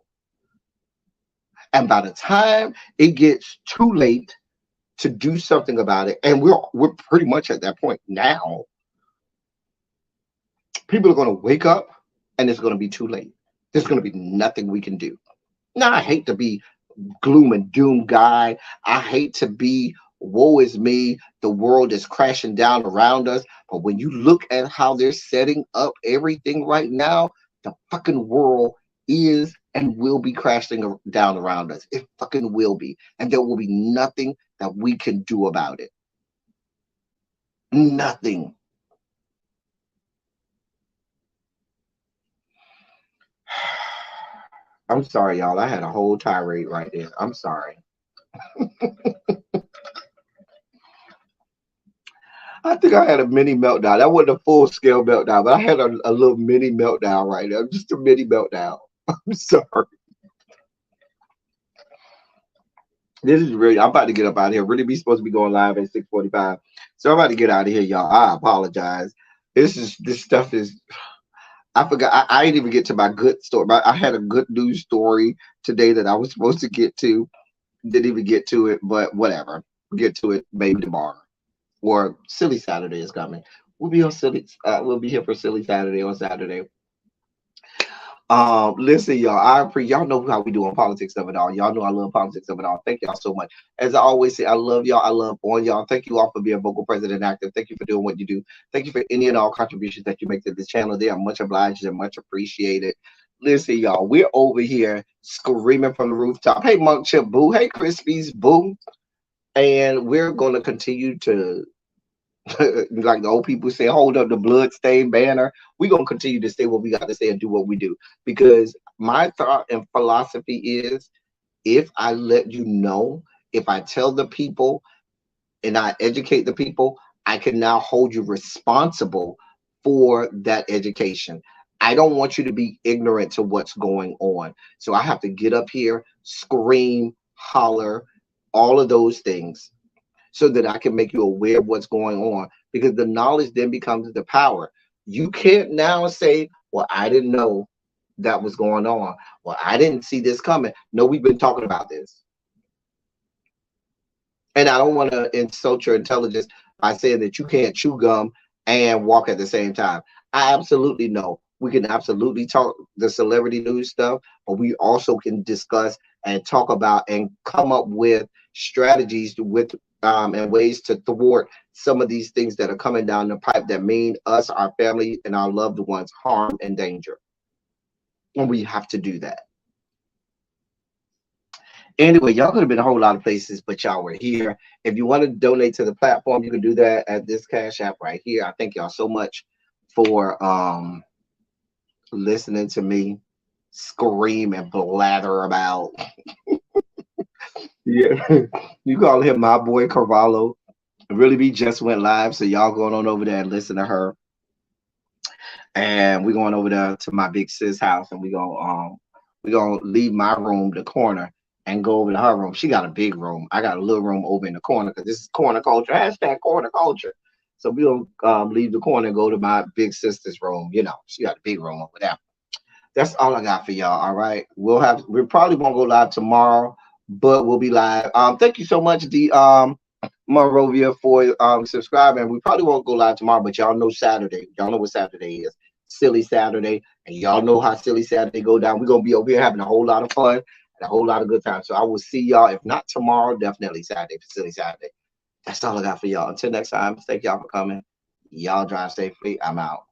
And by the time it gets too late to do something about it, and we're pretty much at that point now, people are going to wake up and it's going to be too late. There's going to be nothing we can do. Now, I hate to be gloom and doom guy. I hate to be woe is me. The world is crashing down around us. But when you look at how they're setting up everything right now, the fucking world is and will be crashing down around us. It fucking will be. And there will be nothing that we can do about it. Nothing. I'm sorry, y'all. I had a whole tirade right there. I'm sorry. I think I had a mini meltdown. That wasn't a full-scale meltdown, but I had a little mini meltdown right there. Just a mini meltdown. I'm sorry. This is really, I'm about to get up out of here. Really be supposed to be going live at 6:45. So I'm about to get out of here, y'all. I apologize. This stuff is, I forgot. I didn't even get to my good story. I had a good news story today that I was supposed to get to. Didn't even get to it, but whatever. We'll get to it maybe tomorrow. Or Silly Saturday is coming. We'll be on Silly. We'll be here for Silly Saturday on Saturday. Listen, y'all. Y'all know how we do on Politics of It All. Y'all know I love Politics of It All. Thank y'all so much. As I always say, I love y'all. I love on y'all. Thank you all for being vocal, present, and active. Thank you for doing what you do. Thank you for any and all contributions that you make to this channel. They are much obliged and much appreciated. Listen, y'all. We're over here screaming from the rooftop. Hey, Monk Chip Boo. Hey, Crispies Boo. And we're going to continue to, like the old people say, hold up the bloodstained banner. We're going to continue to say what we got to say and do what we do. Because my thought and philosophy is, if I let you know, if I tell the people and I educate the people, I can now hold you responsible for that education. I don't want you to be ignorant to what's going on. So I have to get up here, scream, holler, all of those things, so that I can make you aware of what's going on, because the knowledge then becomes the power. You can't now say, well, I didn't know that was going on. Well, I didn't see this coming. No, we've been talking about this. And I don't want to insult your intelligence by saying that you can't chew gum and walk at the same time. I absolutely know. We can absolutely talk the celebrity news stuff, but we also can discuss and talk about and come up with strategies with and ways to thwart some of these things that are coming down the pipe that mean us, our family, and our loved ones harm and danger. And we have to do that. Anyway, y'all could have been a whole lot of places, but y'all were here. If you want to donate to the platform, you can do that at this Cash App right here. I thank y'all so much for listening to me scream and blather about. Yeah, you call him my boy Carvalho. Really Be just went live, so y'all going on over there and listen to her. And we're going over there to my big sis house, and we're gonna leave my room, the corner, and go over to her room. She got a big room. I got a little room over in the corner because this is corner culture. # corner culture. So we're gonna leave the corner and go to my big sister's room. You know, she got a big room over there. That's all I got for y'all. All right, we probably won't go live tomorrow, but we'll be live. Thank you so much, Monrovia, for subscribing. We probably won't go live tomorrow, but y'all know Saturday. Y'all know what Saturday is. Silly Saturday, and y'all know how Silly Saturday go down. We're gonna be over here having a whole lot of fun and a whole lot of good time. So I will see y'all, if not tomorrow, definitely Saturday for Silly Saturday. That's all I got for y'all. Until next time, thank y'all for coming. Y'all drive safely. I'm out.